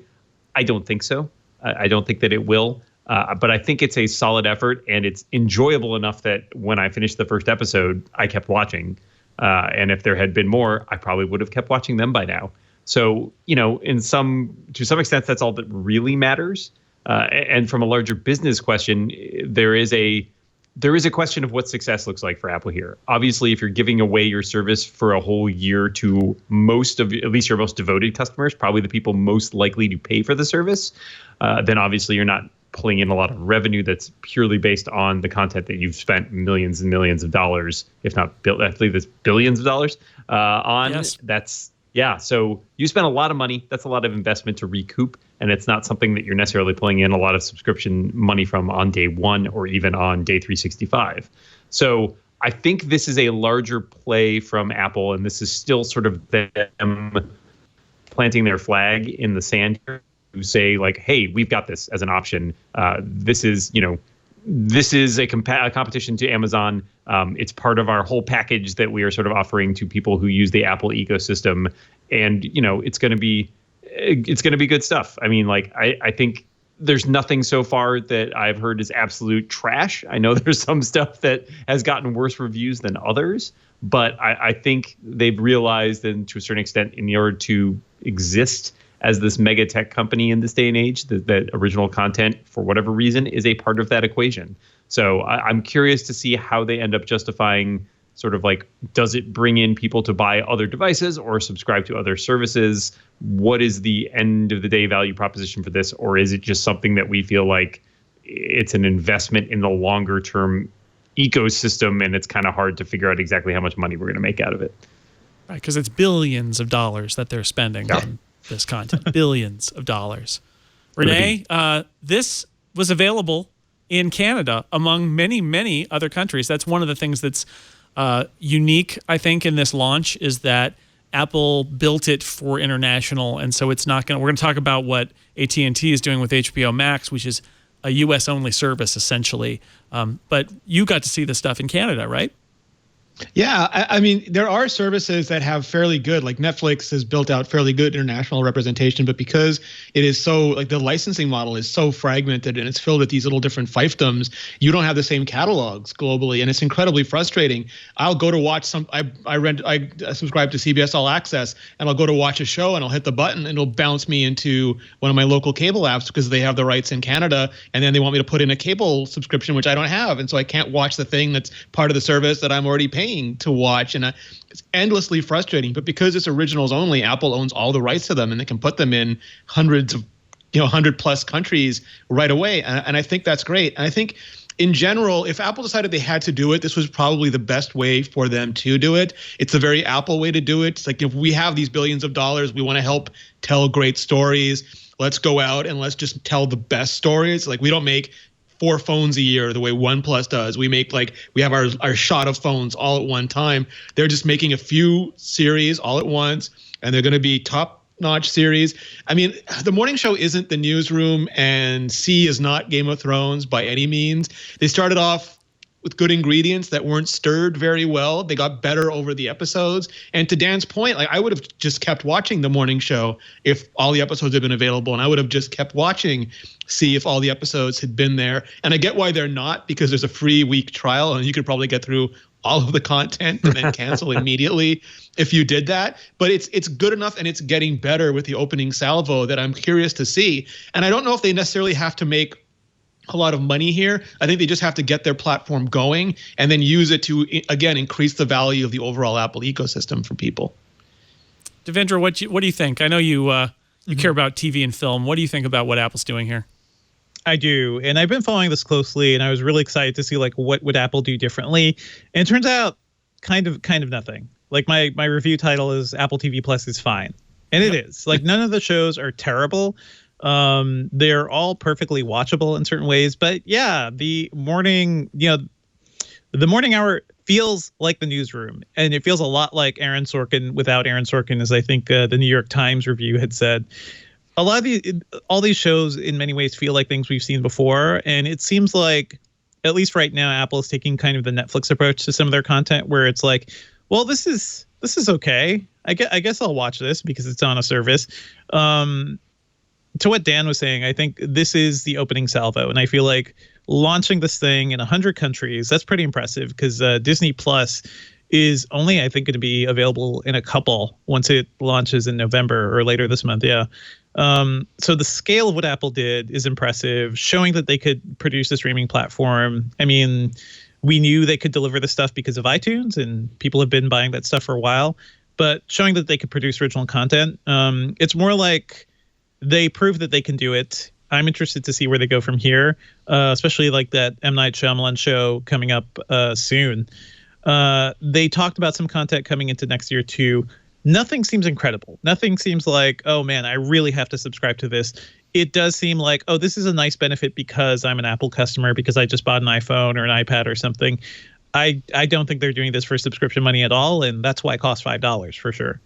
I don't think so. I don't think that it will. But I think it's a solid effort, and it's enjoyable enough that when I finished the first episode, I kept watching. And if there had been more, I probably would have kept watching them by now. So, to some extent, that's all that really matters. And from a larger business question, there is a question of what success looks like for Apple here. Obviously, if you're giving away your service for a whole year to most of, at least your most devoted customers, probably the people most likely to pay for the service, then obviously you're not pulling in a lot of revenue that's purely based on the content that you've spent millions and millions of dollars, if not, I believe it's billions of dollars on. Yes. So you spend a lot of money. That's a lot of investment to recoup. And it's not something that you're necessarily pulling in a lot of subscription money from on day one or even on day 365. So I think this is a larger play from Apple, and this is still sort of them planting their flag in the sand here to say, like, hey, we've got this as an option. This is a competition to Amazon. It's part of our whole package that we are sort of offering to people who use the Apple ecosystem. And, it's going to be good stuff. I mean, like, I think there's nothing so far that I've heard is absolute trash. I know there's some stuff that has gotten worse reviews than others, but I think they've realized, and to a certain extent, in order to exist as this mega tech company in this day and age, that original content, for whatever reason, is a part of that equation. So I'm curious to see how they end up justifying sort of like, does it bring in people to buy other devices or subscribe to other services? What is the end of the day value proposition for this? Or is it just something that we feel like it's an investment in the longer term ecosystem, and it's kind of hard to figure out exactly how much money we're going to make out of it? Right, because it's billions of dollars that they're spending on this content. Billions of dollars. Renee, this was available in Canada among many, many other countries. That's one of the things that's unique, I think, in this launch, is that Apple built it for international, and so it's not going to. We're going to talk about what AT&T is doing with HBO Max, which is a U.S. only service essentially. But you got to see this stuff in Canada, right? Yeah, I mean, there are services that have fairly good, like Netflix has built out fairly good international representation, but because it is so, like, the licensing model is so fragmented and it's filled with these little different fiefdoms, you don't have the same catalogs globally, and it's incredibly frustrating. I'll go to watch I subscribe to CBS All Access, and I'll go to watch a show and I'll hit the button and it'll bounce me into one of my local cable apps because they have the rights in Canada, and then they want me to put in a cable subscription, which I don't have, and so I can't watch the thing that's part of the service that I'm already paying to watch, and it's endlessly frustrating. But because it's originals only, Apple owns all the rights to them, and they can put them in hundreds of 100+ countries right away, and I think that's great. And I think in general, if Apple decided they had to do it, this was probably the best way for them to do it. It's a very Apple way to do it. It's like, if we have these billions of dollars, we want to help tell great stories. Let's go out and let's just tell the best stories. Like, we don't make 4 phones a year the way OnePlus does. We have our shot of phones all at one time. They're just making a few series all at once, and they're going to be top-notch series. I mean, the morning show isn't the newsroom, and C is not Game of Thrones by any means. They started off with good ingredients that weren't stirred very well. They got better over the episodes. And to Dan's point, like, I would have just kept watching the morning show if all the episodes had been available, and I would have just kept watching, see if all the episodes had been there. And I get why they're not, because there's a free week trial, and you could probably get through all of the content and then cancel immediately if you did that. But it's good enough, and it's getting better with the opening salvo that I'm curious to see. And I don't know if they necessarily have to make a lot of money here. I think they just have to get their platform going and then use it to, again, increase the value of the overall Apple ecosystem for people. Devendra, what do you think? I know you care about TV and film. What do you think about what Apple's doing here? I do, and I've been following this closely, and I was really excited to see like what would Apple do differently. And it turns out, kind of nothing. Like my review title is Apple TV Plus is fine, and it is. Like none of the shows are terrible. They're all perfectly watchable in certain ways, but yeah, the morning hour feels like the newsroom, and it feels a lot like Aaron Sorkin without Aaron Sorkin, as I think the New York Times review had said. A lot of all these shows in many ways feel like things we've seen before, and it seems like, at least right now, Apple is taking kind of the Netflix approach to some of their content, where it's like, well, this is okay. I guess I'll watch this because it's on a service. To what Dan was saying, I think this is the opening salvo, and I feel like launching this thing in 100 countries, that's pretty impressive, because Disney Plus is only, I think, going to be available in a couple once it launches in November or later this month. Yeah. So the scale of what Apple did is impressive, showing that they could produce a streaming platform. I mean, we knew they could deliver the stuff because of iTunes, and people have been buying that stuff for a while, but showing that they could produce original content, it's more like they prove that they can do it. I'm interested to see where they go from here, especially like that M. Night Shyamalan show coming up soon. They talked about some content coming into next year too. Nothing seems incredible. Nothing seems like, oh man, I really have to subscribe to this. It does seem like, oh, this is a nice benefit because I'm an Apple customer, because I just bought an iPhone or an iPad or something. I don't think they're doing this for subscription money at all, and that's why it costs $5 for sure.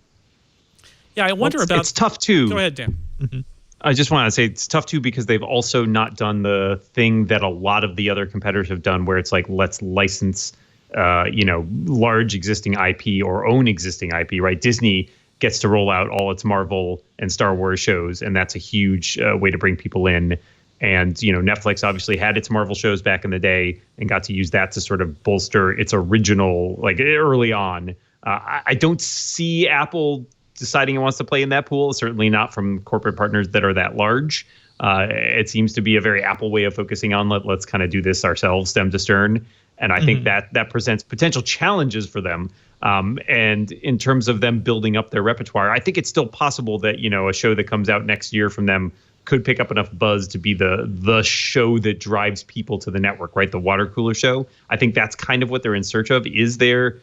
Yeah, I wonder about... It's tough too. Go ahead, Dan. Mm-hmm. I just want to say it's tough too because they've also not done the thing that a lot of the other competitors have done, where it's like, let's license large existing IP or own existing IP, right? Disney gets to roll out all its Marvel and Star Wars shows, and that's a huge way to bring people in. And, Netflix obviously had its Marvel shows back in the day and got to use that to sort of bolster its original, like early on. I don't see Apple deciding it wants to play in that pool, certainly not from corporate partners that are that large. It seems to be a very Apple way of focusing on let's kind of do this ourselves, stem to stern. And I think that presents potential challenges for them. And in terms of them building up their repertoire, I think it's still possible that, a show that comes out next year from them could pick up enough buzz to be the show that drives people to the network, right? The water cooler show. I think that's kind of what they're in search of. Is there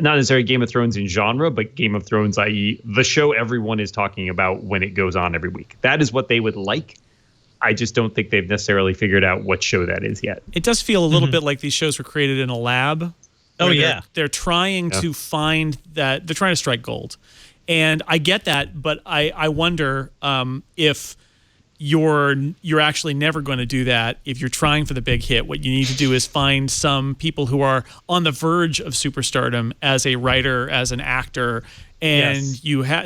not necessarily Game of Thrones in genre, but Game of Thrones, i.e. the show everyone is talking about when it goes on every week? That is what they would like. I just don't think they've necessarily figured out what show that is yet. It does feel a little bit like these shows were created in a lab. Oh, yeah. They're trying to find that. They're trying to strike gold. And I get that, but I wonder if you're actually never going to do that. If you're trying for the big hit, what you need to do is find some people who are on the verge of superstardom as a writer, as an actor, and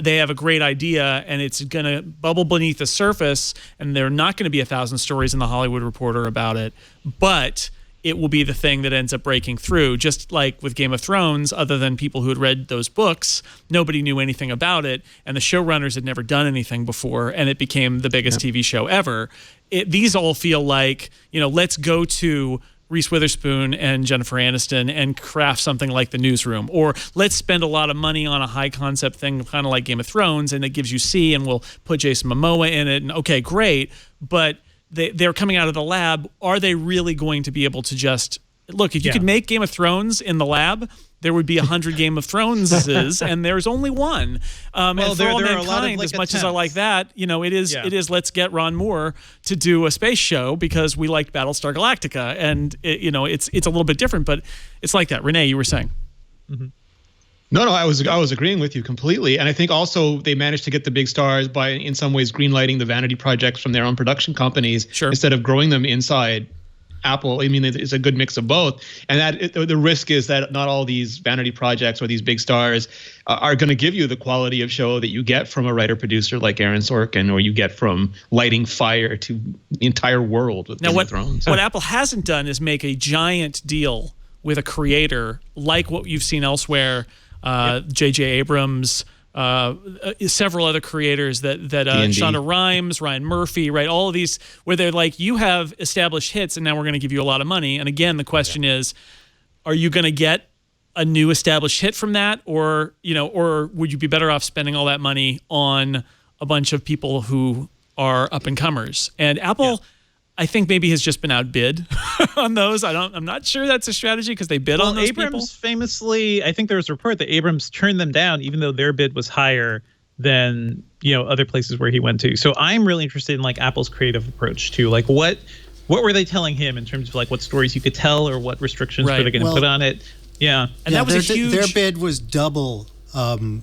they have a great idea, and it's going to bubble beneath the surface, and there are not going to be 1,000 stories in the Hollywood Reporter about it, but it will be the thing that ends up breaking through. Just like with Game of Thrones, other than people who had read those books, nobody knew anything about it, and the showrunners had never done anything before, and it became the biggest TV show ever. These all feel like, let's go to Reese Witherspoon and Jennifer Aniston and craft something like The Newsroom, or let's spend a lot of money on a high concept thing kind of like Game of Thrones, and it gives you C, and we'll put Jason Momoa in it, and okay, great, but they're coming out of the lab. Are they really going to be able to just look? If you could make Game of Thrones in the lab, there would be 100 Game of Throneses, and there's only one. And for all mankind, as much as I like that, it is let's get Ron Moore to do a space show because we liked Battlestar Galactica, and it's a little bit different, but it's like that. Renee, you were saying. Mm-hmm. No, I was agreeing with you completely, and I think also they managed to get the big stars by, in some ways, greenlighting the vanity projects from their own production companies instead of growing them inside Apple. I mean, it's a good mix of both, and the risk is that not all these vanity projects or these big stars are going to give you the quality of show that you get from a writer-producer like Aaron Sorkin, or you get from lighting fire to the entire world with Game of Thrones. What Apple hasn't done is make a giant deal with a creator like what you've seen elsewhere. J.J. Abrams, several other creators that Shonda Rhimes, Ryan Murphy, right? All of these where they're like, you have established hits and now we're going to give you a lot of money. And again, the question is, are you going to get a new established hit from that, or would you be better off spending all that money on a bunch of people who are up and comers? And Apple, I think maybe has just been outbid on those. I'm not sure that's a strategy because they bid on those Abrams people. Famously, I think there was a report that Abrams turned them down, even though their bid was higher than other places where he went to. So I'm really interested in like Apple's creative approach to like what were they telling him in terms of like what stories you could tell or what restrictions were they going to put on it? Yeah, and that was a huge. Their bid was double. Warner's.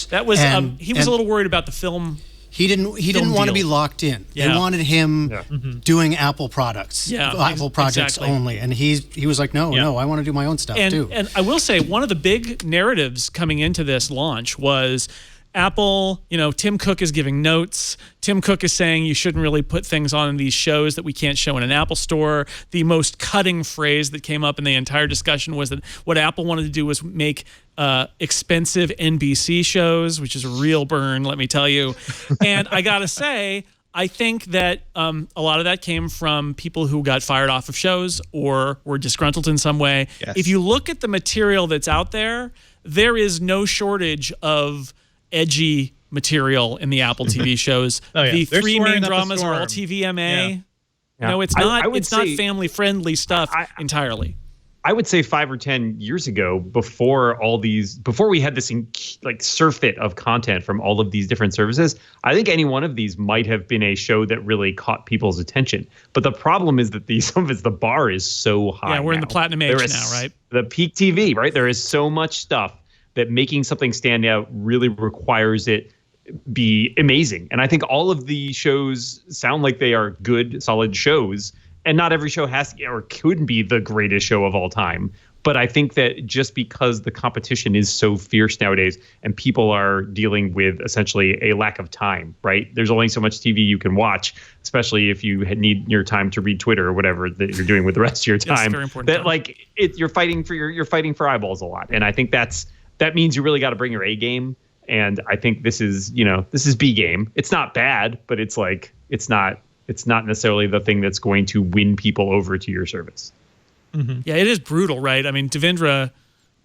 That was. He was a little worried about the film. He didn't want to be locked in. They wanted him doing Apple products, Apple projects only, and he was like, no, I want to do my own stuff too. And I will say one of the big narratives coming into this launch was Apple, Tim Cook is giving notes. Tim Cook is saying you shouldn't really put things on these shows that we can't show in an Apple store. The most cutting phrase that came up in the entire discussion was that what Apple wanted to do was make expensive NBC shows, which is a real burn, let me tell you. And I got to say, I think that a lot of that came from people who got fired off of shows or were disgruntled in some way. Yes. If you look at the material that's out there, there is no shortage of edgy material in the Apple TV shows. The three main dramas are all TVMA. No, it's not. It's not family friendly stuff entirely. I would say 5 or 10 years ago, before we had this like surfeit of content from all of these different services, I think any one of these might have been a show that really caught people's attention. But the problem is that the bar is so high. Yeah, we're in the platinum age now, right? The peak TV, right? There is so much stuff that making something stand out really requires it be amazing. And I think all of the shows sound like they are good, solid shows. And not every show has or could be the greatest show of all time. But I think that just because the competition is so fierce nowadays and people are dealing with essentially a lack of time, right? There's only so much TV you can watch, especially if you need your time to read Twitter or whatever that you're doing with the rest of your time. Very important time. You're fighting for eyeballs a lot. And I think that means you really got to bring your A game. And I think this is B game. It's not bad, but it's not necessarily the thing that's going to win people over to your service. Mm-hmm. Yeah, it is brutal, right? I mean, Devendra,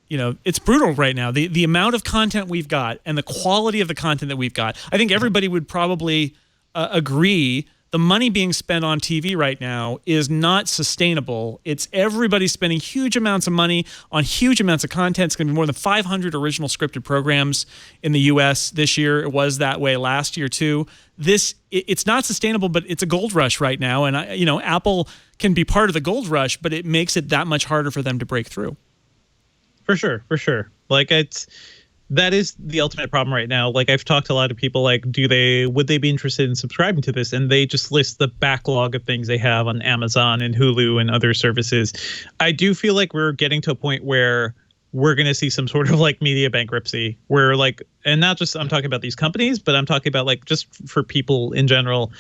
it's brutal right now. The amount of content we've got and the quality of the content that we've got. I think everybody would probably agree the money being spent on TV right now is not sustainable. It's everybody spending huge amounts of money on huge amounts of content. It's going to be more than 500 original scripted programs in the U.S. this year. It was that way last year too. It's not sustainable, but it's a gold rush right now. And Apple can be part of the gold rush, but it makes it that much harder for them to break through. For sure. That is the ultimate problem right now. Like I've talked to a lot of people, like, would they be interested in subscribing to this? And they just list the backlog of things they have on Amazon and Hulu and other services. I do feel like we're getting to a point where we're going to see some sort of like media bankruptcy where and not just I'm talking about these companies, but I'm talking about like just for people in general.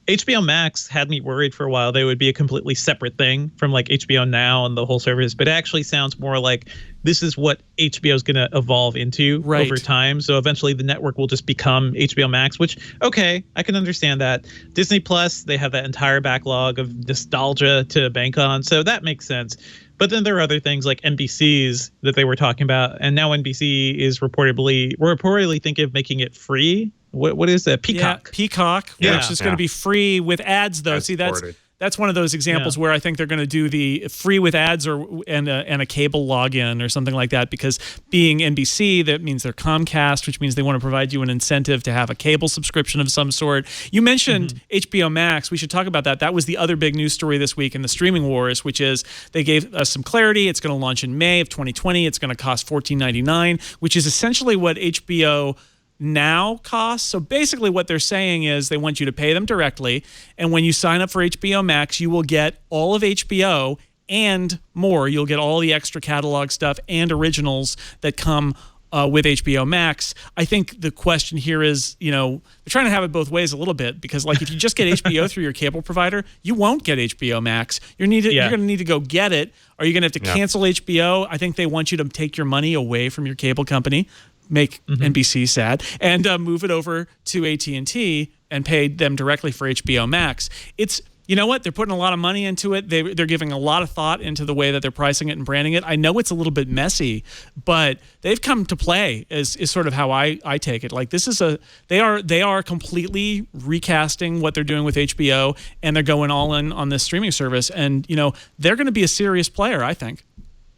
HBO Max had me worried for a while they would be a completely separate thing from like HBO Now and the whole service, but it actually sounds more like this is what HBO is going to evolve into over time. So eventually the network will just become HBO Max, which, okay, I can understand that. Disney Plus, they have that entire backlog of nostalgia to bank on. So that makes sense. But then there are other things like NBC's that they were talking about. And now NBC is reportedly thinking of making it free. What is that? Peacock. Yeah, Peacock, which is going to be free with ads, though. See, that's one of those examples where I think they're going to do the free with ads and a cable login or something like that, because being NBC, that means they're Comcast, which means they want to provide you an incentive to have a cable subscription of some sort. You mentioned HBO Max. We should talk about that. That was the other big news story this week in the streaming wars, which is they gave us some clarity. It's going to launch in May of 2020. It's going to cost $14.99, which is essentially what HBO Now costs. So basically what they're saying is they want you to pay them directly, and when you sign up for HBO Max, you will get all of HBO and more. You'll get all the extra catalog stuff and originals that come with HBO Max. I think the question here is, they're trying to have it both ways a little bit, because like if you just get HBO through your cable provider, you won't get HBO Max. You're going to need to go get it. Are you going to have to cancel HBO? I think they want you to take your money away from your cable company. make NBC sad, and move it over to AT&T and pay them directly for HBO Max. It's, you know what? They're putting a lot of money into it. They're giving a lot of thought into the way that they're pricing it and branding it. I know it's a little bit messy, but they've come to play is sort of how I take it. Like, this is they are completely recasting what they're doing with HBO, and they're going all in on this streaming service. And, you know, they're going to be a serious player, I think.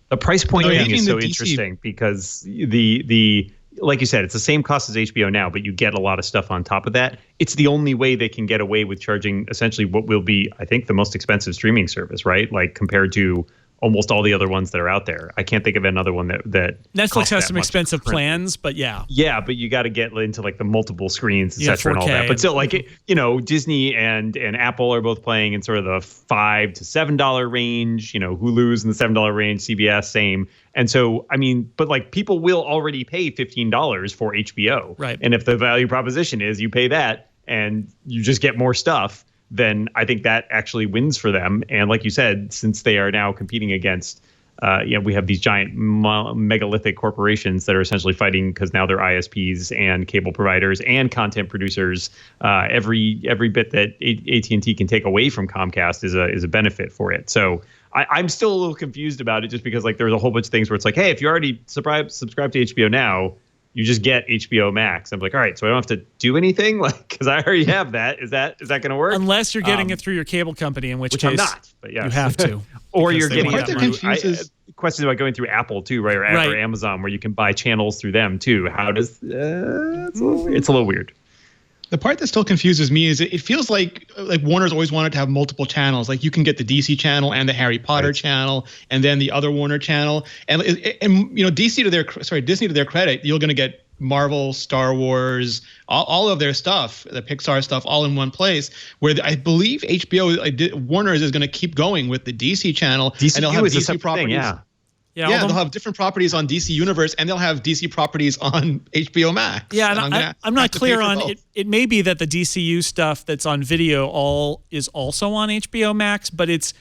The price point thing is so DC interesting because the like you said, it's the same cost as HBO now, but you get a lot of stuff on top of that. It's the only way they can get away with charging essentially what will be, I think, the most expensive streaming service, right? Like, compared to almost all the other ones that are out there. I can't think of another one that Netflix has some expensive plans, but yeah. Yeah, but you got to get into like the multiple screens, et cetera, and all that. But still, like, you know, Disney and Apple are both playing in sort of the $5 to $7 range. You know, Hulu's in the $7 range, CBS same. And so, I mean, but like, people will already pay $15 for HBO. Right. And if the value proposition is you pay that and you just get more stuff, then I think that actually wins for them. And like you said, since they are now competing against, we have these giant megalithic corporations that are essentially fighting because now they're ISPs and cable providers and content producers. Every bit that AT&T can take away from Comcast is a benefit for it. So I'm still a little confused about it, just because like there's a whole bunch of things where it's like, hey, if you already subscribe to HBO now, you just get HBO Max. I'm like, all right, so I don't have to do anything, like, because I already have that. Is that going to work? Unless you're getting it through your cable company, in which case I'm not. But yeah, you have to. Or you're getting it through. Questions about going through Apple too, right? Or Amazon, where you can buy channels through them too. How does it's a little weird. The part that still confuses me is it feels like Warner's always wanted to have multiple channels. Like, you can get the DC channel and the Harry Potter channel, and then the other Warner channel. And you know, Disney to their credit, you're going to get Marvel, Star Wars, all of their stuff, the Pixar stuff, all in one place. Where I believe Warner's is going to keep going with the DC channel, and they'll have DC properties. Yeah, they'll have different properties on DC Universe, and they'll have DC properties on HBO Max. Yeah, and I'm not clear on it. It may be that the DCU stuff that's on video is also on HBO Max, but it's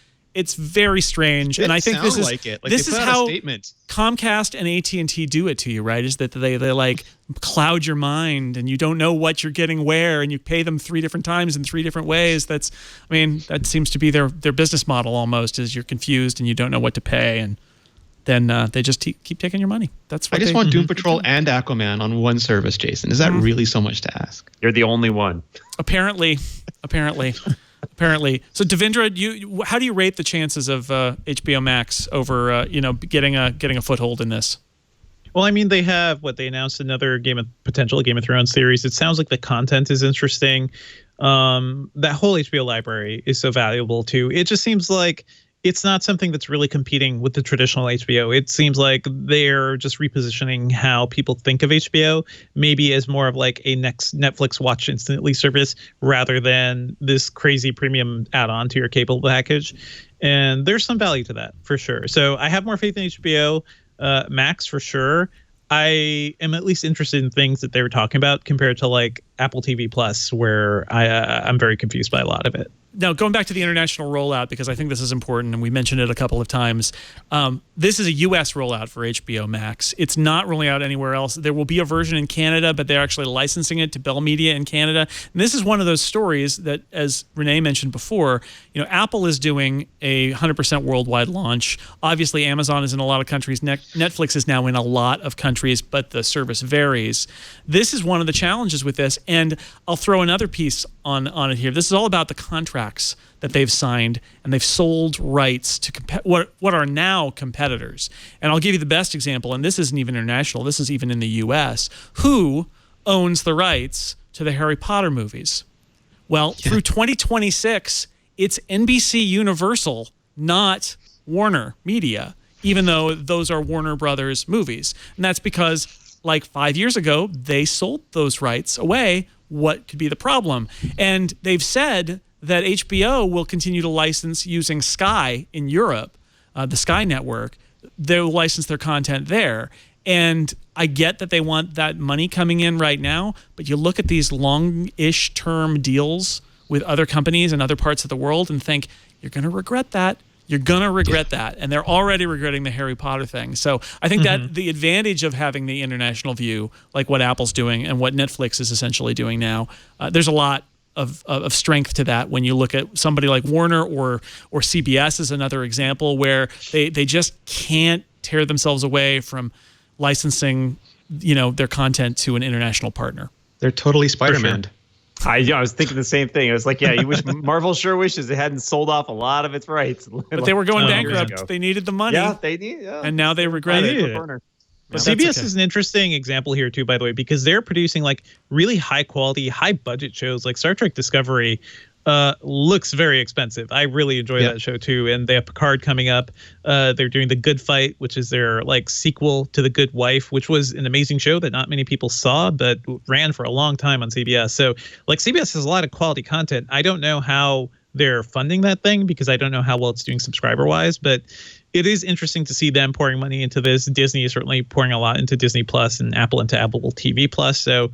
very strange. And I think this is how Comcast and AT&T do it to you, right? Is that they like cloud your mind, and you don't know what you're getting where, and you pay them 3 different times in 3 different ways. That seems to be their business model almost, is you're confused and you don't know what to pay, and then they just keep taking your money. That's what I just want Doom Patrol and Aquaman on one service, Jason. Is that really so much to ask? You're the only one. Apparently. So Devindra, how do you rate the chances of HBO Max over getting a foothold in this? Well, I mean, they announced another potential Game of Thrones series. It sounds like the content is interesting. That whole HBO library is so valuable too. It just seems like it's not something that's really competing with the traditional HBO. It seems like they're just repositioning how people think of HBO, maybe as more of like a next Netflix watch instantly service rather than this crazy premium add-on to your cable package. And there's some value to that for sure. So I have more faith in HBO Max for sure. I am at least interested in things that they were talking about compared to like Apple TV Plus, where I'm very confused by a lot of it. Now, going back to the international rollout, because I think this is important, and we mentioned it a couple of times, this is a U.S. rollout for HBO Max. It's not rolling out anywhere else. There will be a version in Canada, but they're actually licensing it to Bell Media in Canada. And this is one of those stories that, as Renee mentioned before, Apple is doing a 100% worldwide launch. Obviously, Amazon is in a lot of countries. Netflix is now in a lot of countries, but the service varies. This is one of the challenges with this, and I'll throw another piece on it here. This is all about the contracts that they've signed, and they've sold rights to what are now competitors. And I'll give you the best example, and this isn't even international, this is even in the US. Who owns the rights to the Harry Potter movies? Well, through 2026, it's NBC Universal, not Warner Media, even though those are Warner Brothers movies. And that's because, like 5 years ago, they sold those rights away. What could be the problem? And they've said that HBO will continue to license using Sky in Europe, the Sky network. They'll license their content there. And I get that they want that money coming in right now, but you look at these long-ish term deals with other companies in other parts of the world and think, you're going to regret that. You're going to regret that. And they're already regretting the Harry Potter thing. So I think that the advantage of having the international view, like what Apple's doing and what Netflix is essentially doing now, there's a lot of strength to that when you look at somebody like Warner or CBS is another example where they just can't tear themselves away from licensing, their content to an international partner. They're totally Spider-Man. Sure. I was thinking the same thing. I was like, you wish Marvel sure wishes it hadn't sold off a lot of its rights. But they were going bankrupt. They needed the money. Yeah, they did. Yeah. And now they regret it. But CBS is an interesting example here too, by the way, because they're producing like really high quality, high budget shows like Star Trek Discovery. Looks very expensive. I really enjoy that show too. And they have Picard coming up. They're doing The Good Fight, which is their like sequel to The Good Wife, which was an amazing show that not many people saw, but ran for a long time on CBS. So like CBS has a lot of quality content. I don't know how they're funding that thing because I don't know how well it's doing subscriber wise, but it is interesting to see them pouring money into this. Disney is certainly pouring a lot into Disney Plus and Apple into Apple TV Plus. So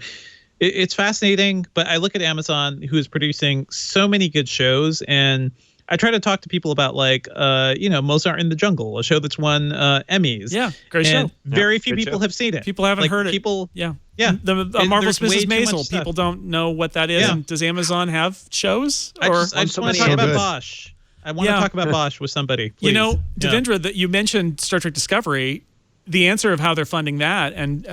it's fascinating, but I look at Amazon, who is producing so many good shows, and I try to talk to people about like, Mozart in the Jungle, a show that's won Emmys. Yeah, great show. Very few people have seen it. People haven't heard it. Yeah. The Marvelous Mrs. Maisel. People don't know what that is. Yeah. And does Amazon have shows? I just want to talk about Bosch. I want to talk about Bosch with somebody. Please. Devendra, that you mentioned Star Trek Discovery. The answer of how they're funding that, and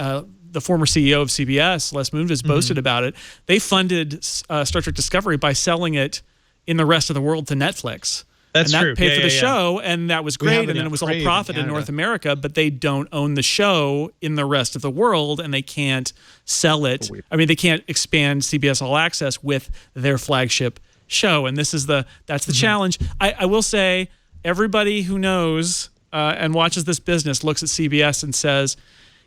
the former CEO of CBS, Les Moonves, boasted about it. They funded Star Trek Discovery by selling it in the rest of the world to Netflix. That's and that true. paid for the show, and that was great. And then it was all profit in North America, but they don't own the show in the rest of the world, and they can't sell it. I mean, they can't expand CBS All Access with their flagship show, and that's the challenge. I will say, everybody who knows and watches this business looks at CBS and says,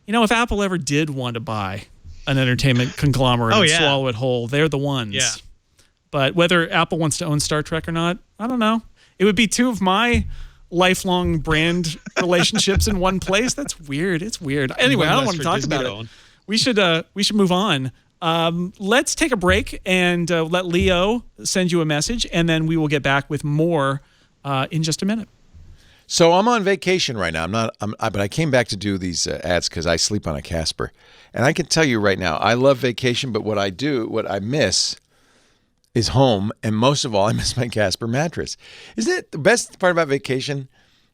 if Apple ever did want to buy an entertainment conglomerate and swallow it whole, they're the ones. Yeah. But whether Apple wants to own Star Trek or not, I don't know. It would be two of my lifelong brand relationships in one place. That's weird. It's weird. Anyway, I don't want to talk about it. We should move on. Let's take a break and let Leo send you a message, and then we will get back with more in just a minute. So I'm on vacation right now. But I came back to do these ads because I sleep on a Casper, and I can tell you right now, I love vacation. But what I miss is home, and most of all, I miss my Casper mattress. Isn't it the best part about vacation?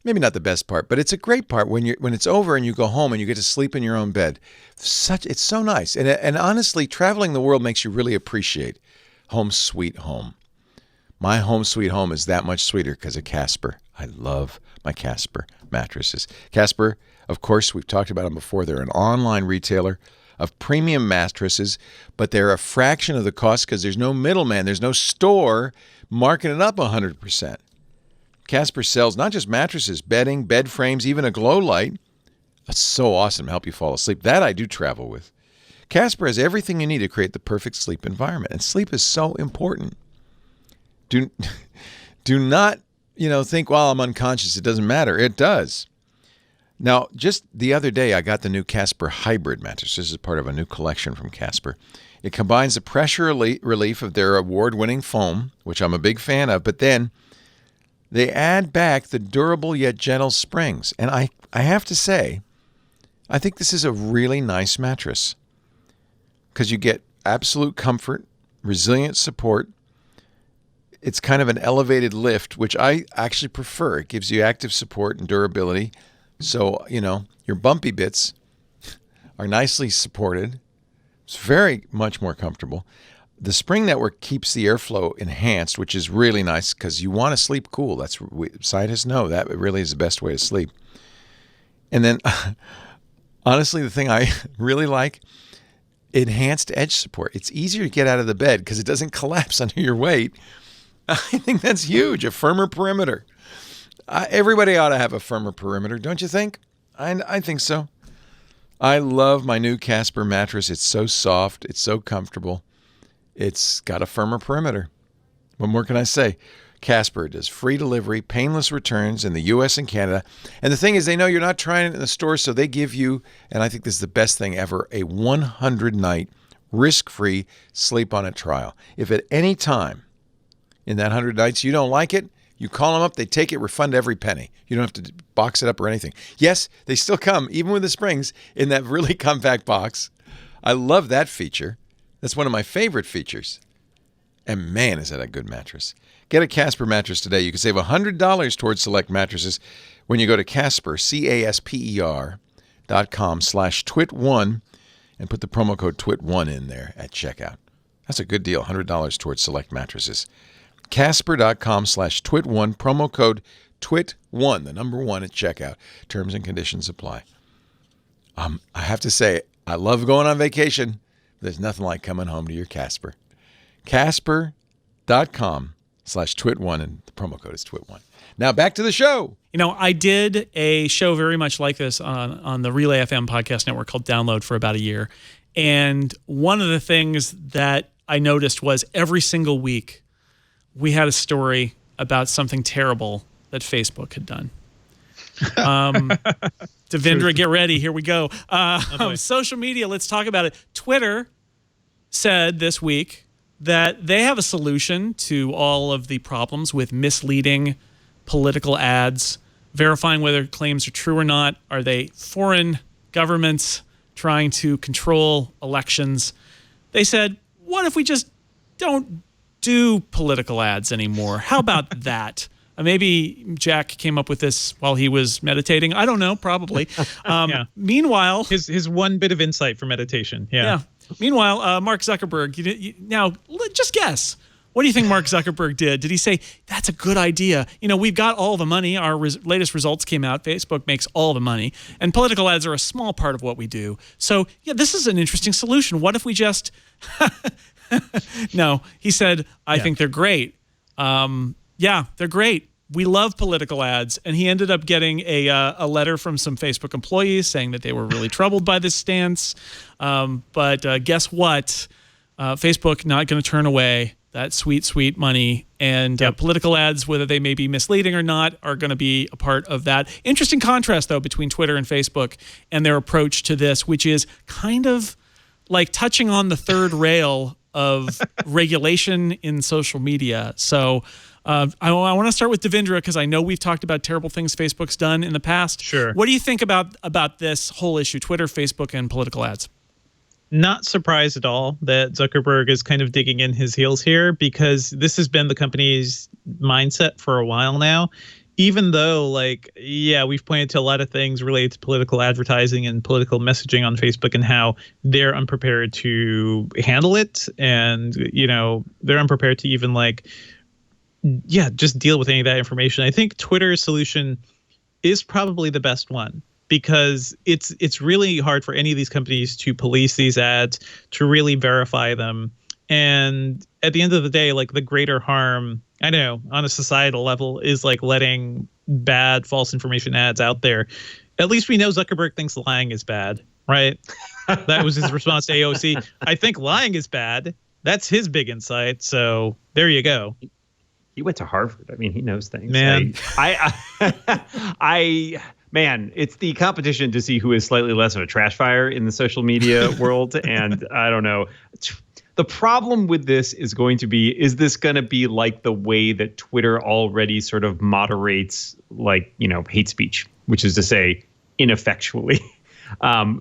Maybe not the best part, but it's a great part when it's over and you go home and you get to sleep in your own bed. It's so nice, and honestly, traveling the world makes you really appreciate home sweet home. My home sweet home is that much sweeter because of Casper. I love my Casper mattresses. Casper, of course, we've talked about them before. They're an online retailer of premium mattresses, but they're a fraction of the cost because there's no middleman. There's no store marking it up 100%. Casper sells not just mattresses, bedding, bed frames, even a glow light. That's so awesome to help you fall asleep. That I do travel with. Casper has everything you need to create the perfect sleep environment, and sleep is so important. Do not, think, well, I'm unconscious, it doesn't matter. It does. Now, just the other day, I got the new Casper Hybrid mattress. This is part of a new collection from Casper. It combines the pressure relief of their award-winning foam, which I'm a big fan of, but then they add back the durable yet gentle springs. And I have to say, I think this is a really nice mattress because you get absolute comfort, resilient support. It's kind of an elevated lift, which I actually prefer. It gives you active support and durability. So, your bumpy bits are nicely supported. It's very much more comfortable. The spring network keeps the airflow enhanced, which is really nice because you want to sleep cool. That's scientists know that really is the best way to sleep. And then, honestly, the thing I really like, enhanced edge support. It's easier to get out of the bed because it doesn't collapse under your weight. I think that's huge. A firmer perimeter. Everybody ought to have a firmer perimeter, don't you think? I think so. I love my new Casper mattress. It's so soft. It's so comfortable. It's got a firmer perimeter. What more can I say? Casper does free delivery, painless returns in the U.S. and Canada. And the thing is, they know you're not trying it in the store, so they give you, and I think this is the best thing ever, a 100-night risk-free sleep on it trial. If at any time in that 100 nights you don't like it, You call them up, they take it, refund every penny. You don't have to box it up or anything. Yes, they still come, even with the springs, in that really compact box. I love that feature. That's one of my favorite features. And man, is that a good mattress. Get a Casper mattress today. You can save $100 towards select mattresses when you go to Casper, CASPER.com/twit1 and put the promo code TWIT1 in there at checkout. That's a good deal, $100 towards select mattresses. Casper.com/twit1, promo code TWIT1, the number 1 at checkout. Terms and conditions apply. I have to say, I love going on vacation. There's nothing like coming home to your Casper. Casper.com/twit1, and the promo code is TWIT1. Now back to the show. You know, I did a show very much like this on the Relay FM podcast network called Download for about a year. And one of the things that I noticed was every single week we had a story about something terrible that Facebook had done. Devendra, get ready. Here we go. Social media, let's talk about it. Twitter said this week that they have a solution to all of the problems with misleading political ads, verifying whether claims are true or not. Are they foreign governments trying to control elections? They said, what if we just don't do political ads anymore? How about that? Maybe Jack came up with this while he was meditating. I don't know, probably. Meanwhile, his one bit of insight for meditation. Yeah. Meanwhile, Mark Zuckerberg, now just guess. What do you think Mark Zuckerberg did? Did he say, that's a good idea? You know, we've got all the money. Our latest results came out. Facebook makes all the money. And political ads are a small part of what we do. So, yeah, this is an interesting solution. What if we just... No, he said, I think they're great. Yeah, they're great. We love political ads. And he ended up getting a letter from some Facebook employees saying that they were really troubled by this stance. But guess what? Facebook not going to turn away that sweet, sweet money. And political ads, whether they may be misleading or not, are going to be a part of that. Interesting contrast, though, between Twitter and Facebook and their approach to this, which is kind of like touching on the third rail of regulation in social media. So I want to start with Devendra because I know we've talked about terrible things Facebook's done in the past. Sure. What do you think about this whole issue, Twitter, Facebook, and political ads? Not surprised at all that Zuckerberg is kind of digging in his heels here, because this has been the company's mindset for a while now. Even though, we've pointed to a lot of things related to political advertising and political messaging on Facebook and how they're unprepared to handle it. And, they're unprepared to even just deal with any of that information. I think Twitter's solution is probably the best one, because it's really hard for any of these companies to police these ads, to really verify them. And at the end of the day, the greater harm, I know, on a societal level, is letting bad false information ads out there. At least we know Zuckerberg thinks lying is bad, right? That was his response to AOC. I think lying is bad. That's his big insight. So there you go. He went to Harvard. I mean, he knows things. Man, Man, it's the competition to see who is slightly less of a trash fire in the social media world. And I don't know. The problem with this is going to be, is this going to be like the way that Twitter already sort of moderates, hate speech, which is to say, ineffectually.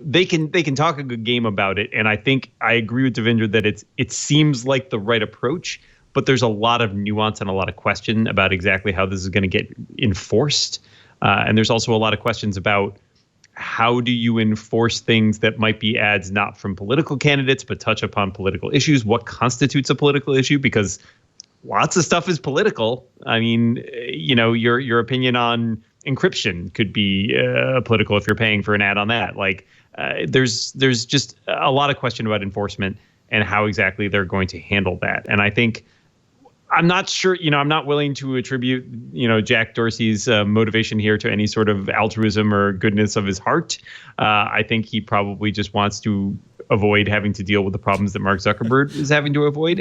They can talk a good game about it. And I think I agree with Devendra that it seems like the right approach, but there's a lot of nuance and a lot of question about exactly how this is going to get enforced. And there's also a lot of questions about how do you enforce things that might be ads not from political candidates, but touch upon political issues? What constitutes a political issue? Because lots of stuff is political. I mean, your opinion on encryption could be political if you're paying for an ad on that. There's just a lot of question about enforcement and how exactly they're going to handle that. And I think, I'm not sure, I'm not willing to attribute, Jack Dorsey's motivation here to any sort of altruism or goodness of his heart. I think he probably just wants to avoid having to deal with the problems that Mark Zuckerberg is having to avoid.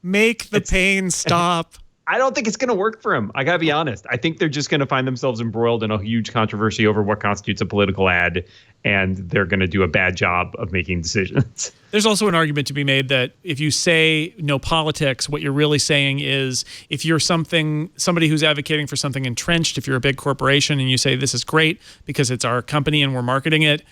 Make the pain stop. I don't think it's going to work for them. I got to be honest. I think they're just going to find themselves embroiled in a huge controversy over what constitutes a political ad, and they're going to do a bad job of making decisions. There's also an argument to be made that if you say no politics, what you're really saying is if you're somebody who's advocating for something entrenched, if you're a big corporation and you say this is great because it's our company and we're marketing it,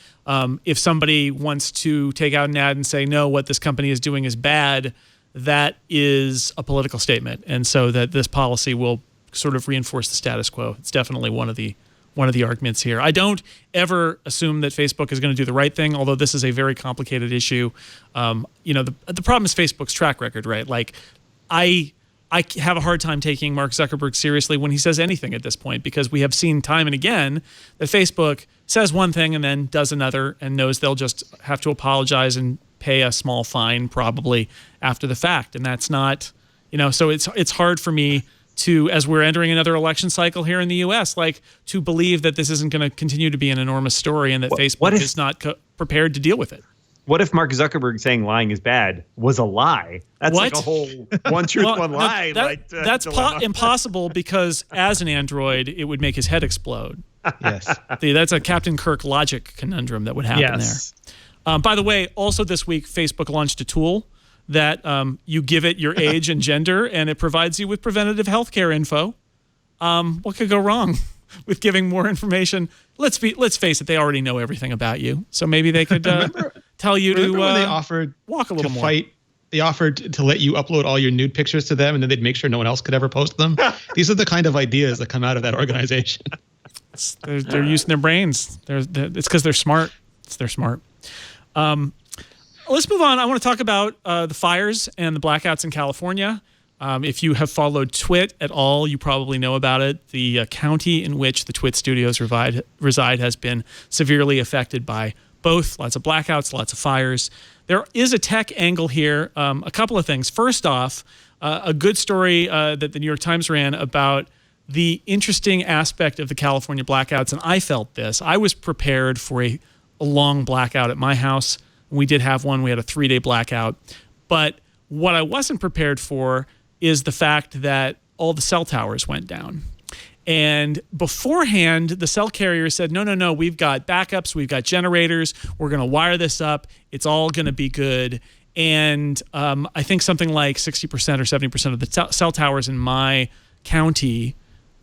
if somebody wants to take out an ad and say, no, what this company is doing is bad, that is a political statement. And so that this policy will sort of reinforce the status quo. It's definitely one of the arguments here. I don't ever assume that Facebook is going to do the right thing, although this is a very complicated issue. The problem is Facebook's track record, right? Like, I have a hard time taking Mark Zuckerberg seriously when he says anything at this point, because we have seen time and again that Facebook says one thing and then does another and knows they'll just have to apologize and pay a small fine probably after the fact. And that's not, so it's hard for me to, as we're entering another election cycle here in the U.S., like to believe that this isn't going to continue to be an enormous story and that Facebook is not prepared to deal with it. What if Mark Zuckerberg saying lying is bad was a lie? That's like a whole one truth, one lie. That's impossible because as an android, it would make his head explode. Yes. That's a Captain Kirk logic conundrum that would happen there. By the way, also this week, Facebook launched a tool that you give it your age and gender, and it provides you with preventative healthcare info. What could go wrong with giving more information? Let's face it, they already know everything about you. So maybe they could tell you to when they offered walk a little more. They offered to let you upload all your nude pictures to them, and then they'd make sure no one else could ever post them. These are the kind of ideas that come out of that organization. They're using their brains. It's because they're smart. They're smart. Let's move on. I want to talk about the fires and the blackouts in California. If you have followed Twit at all, you probably know about it. The county in which the Twit studios reside has been severely affected by both. Lots of blackouts, lots of fires. There is a tech angle here. A couple of things. First off, a good story that the New York Times ran about the interesting aspect of the California blackouts, and I felt this. I was prepared for a long blackout at my house. We did have one. We had a 3-day blackout. But what I wasn't prepared for is the fact that all the cell towers went down. And beforehand, the cell carrier said, no, we've got backups, we've got generators, we're going to wire this up, it's all going to be good. And I think something like 60% or 70% of the cell towers in my county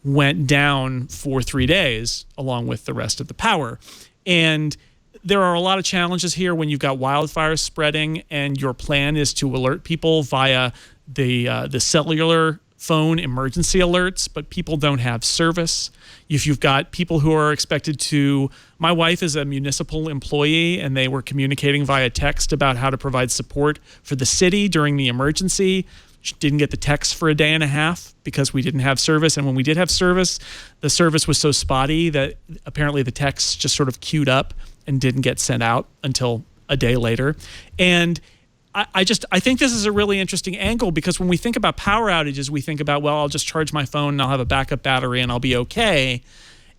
went down for 3 days, along with the rest of the power. And there are a lot of challenges here when you've got wildfires spreading and your plan is to alert people via the cellular phone emergency alerts, but people don't have service. If you've got people who are expected to, my wife is a municipal employee and they were communicating via text about how to provide support for the city during the emergency. She didn't get the text for a day and a half because we didn't have service. And when we did have service, the service was so spotty that apparently the text just sort of queued up and didn't get sent out until a day later. And I think this is a really interesting angle because when we think about power outages, we think about, well, I'll just charge my phone and I'll have a backup battery and I'll be okay.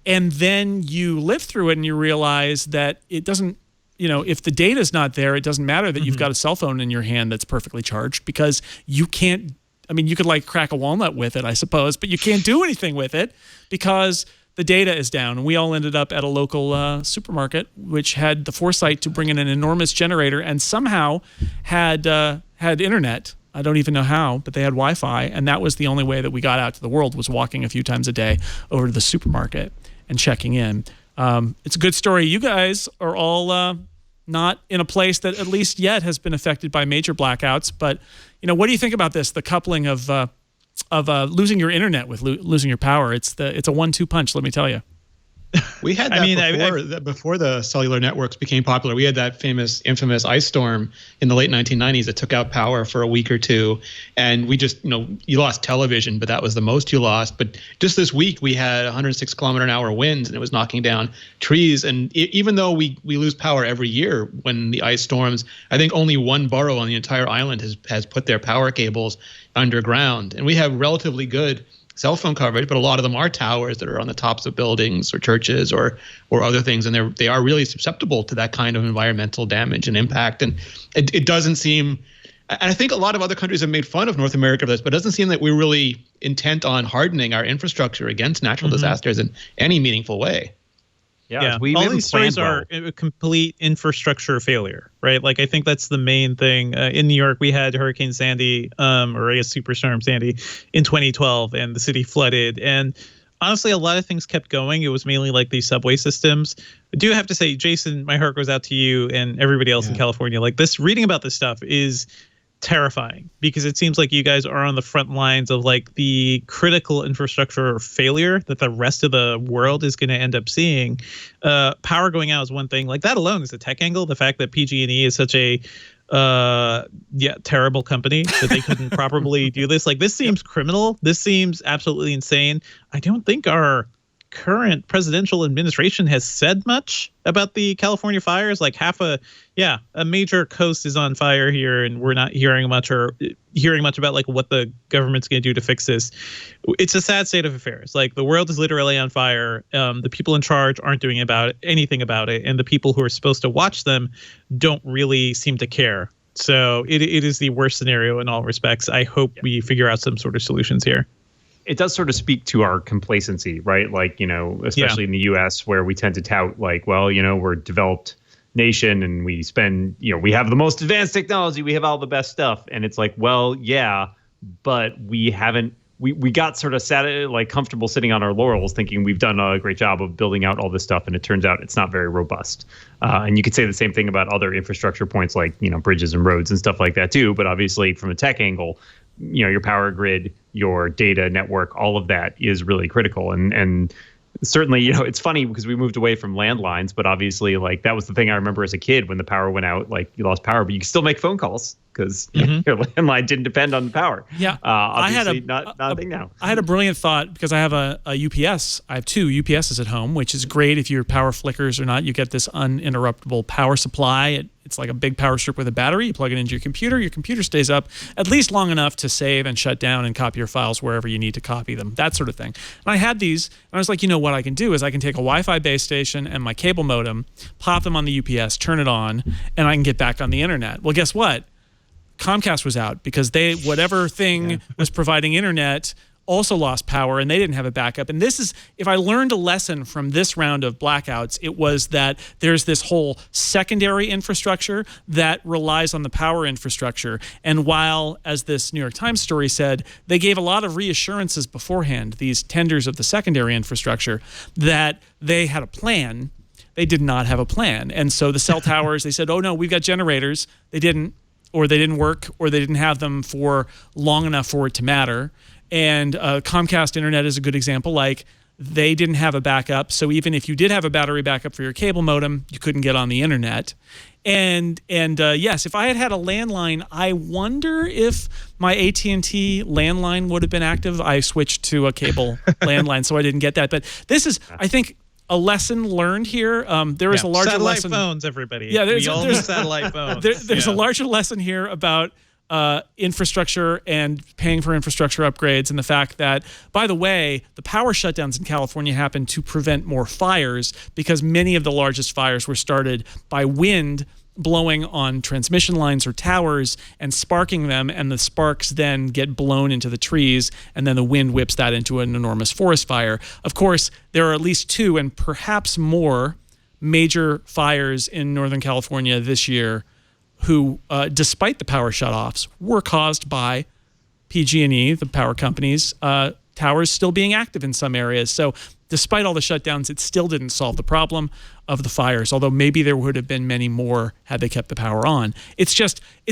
And then you live through it and you realize that it doesn't, if the data's not there, it doesn't matter that you've got a cell phone in your hand that's perfectly charged because you can't, you could like crack a walnut with it, I suppose, but you can't do anything with it because the data is down. We all ended up at a local supermarket, which had the foresight to bring in an enormous generator and somehow had internet. I don't even know how, but they had Wi-Fi, and that was the only way that we got out to the world was walking a few times a day over to the supermarket and checking in. It's a good story. You guys are all not in a place that at least yet has been affected by major blackouts, but what do you think about this? The coupling of losing your internet with losing your power. It's a 1-2 punch, let me tell you. We had that before the cellular networks became popular. We had that infamous ice storm in the late 1990s that took out power for a week or two. And we just, you lost television, but that was the most you lost. But just this week, we had 106 kilometer an hour winds and it was knocking down trees. And even though we lose power every year when the ice storms, I think only one borough on the entire island has put their power cables underground. And we have relatively good cell phone coverage, but a lot of them are towers that are on the tops of buildings or churches or other things, and they are really susceptible to that kind of environmental damage and impact. And it doesn't seem And I think a lot of other countries have made fun of North America for this, but it doesn't seem that we're really intent on hardening our infrastructure against natural disasters in any meaningful way. Yeah, all these stories are a complete infrastructure failure, right? Like, I think that's the main thing. In New York, we had Hurricane Sandy, or I guess Superstorm Sandy, in 2012, and the city flooded. And honestly, a lot of things kept going. It was mainly like these subway systems. I do have to say, Jason, my heart goes out to you and everybody else in California. Like, this, reading about this stuff is terrifying, because it seems like you guys are on the front lines of like the critical infrastructure failure that the rest of the world is going to end up seeing. Power going out is one thing. Like, that alone is a tech angle. The fact that PG&E is such a terrible company that they couldn't properly do this. Like, this seems criminal. This seems absolutely insane. I don't think our current presidential administration has said much about the California fires. Like, a major coast is on fire here, and we're not hearing much about like what the government's going to do to fix this. It's a sad state of affairs. Like, the world is literally on fire. The people in charge aren't doing anything about it, and the people who are supposed to watch them don't really seem to care. So it is the worst scenario in all respects. I hope we figure out some sort of solutions here. It does sort of speak to our complacency, right? Like, especially in the U.S., where we tend to tout like, well, we're a developed nation and we spend, we have the most advanced technology, we have all the best stuff. And it's like, well, yeah, but we haven't, we got sort of comfortable sitting on our laurels thinking we've done a great job of building out all this stuff. And it turns out it's not very robust. And you could say the same thing about other infrastructure points like, bridges and roads and stuff like that too. But obviously from a tech angle, your power grid, your data network, all of that is really critical. And certainly, it's funny because we moved away from landlines, but obviously, like, that was the thing I remember as a kid when the power went out. Like, you lost power, but you could still make phone calls because your landline didn't depend on the power. Yeah, obviously, not a thing now. I had a brilliant thought because I have a UPS. I have two UPSs at home, which is great if your power flickers or not. You get this uninterruptible power supply. It's like a big power strip with a battery. You plug it into your computer. Your computer stays up at least long enough to save and shut down and copy your files wherever you need to copy them, that sort of thing. And I had these, and I was like, what I can do is I can take a Wi-Fi base station and my cable modem, pop them on the UPS, turn it on, and I can get back on the internet. Well, guess what? Comcast was out because whatever thing was providing internet also lost power, and they didn't have a backup. And this is, if I learned a lesson from this round of blackouts, it was that there's this whole secondary infrastructure that relies on the power infrastructure. And while, as this New York Times story said, they gave a lot of reassurances beforehand, these tenders of the secondary infrastructure, that they had a plan, they did not have a plan. And so the cell towers, they said, oh no, we've got generators. They didn't, or they didn't work, or they didn't have them for long enough for it to matter. And Comcast Internet is a good example. Like, they didn't have a backup, so even if you did have a battery backup for your cable modem, you couldn't get on the internet. And yes, if I had a landline, I wonder if my AT&T landline would have been active. I switched to a cable landline, so I didn't get that. But this is, I think, a lesson learned here. There is a larger satellite lesson. Satellite phones, everybody. Yeah, there's satellite phones. There's a larger lesson here about infrastructure and paying for infrastructure upgrades, and the fact that, by the way, the power shutdowns in California happened to prevent more fires because many of the largest fires were started by wind blowing on transmission lines or towers and sparking them, and the sparks then get blown into the trees, and then the wind whips that into an enormous forest fire. Of course, there are at least 2 and perhaps more major fires in Northern California this year who, despite the power shutoffs, were caused by PG&E, the power companies, towers still being active in some areas. So despite all the shutdowns, it still didn't solve the problem of the fires, although maybe there would have been many more had they kept the power on. It's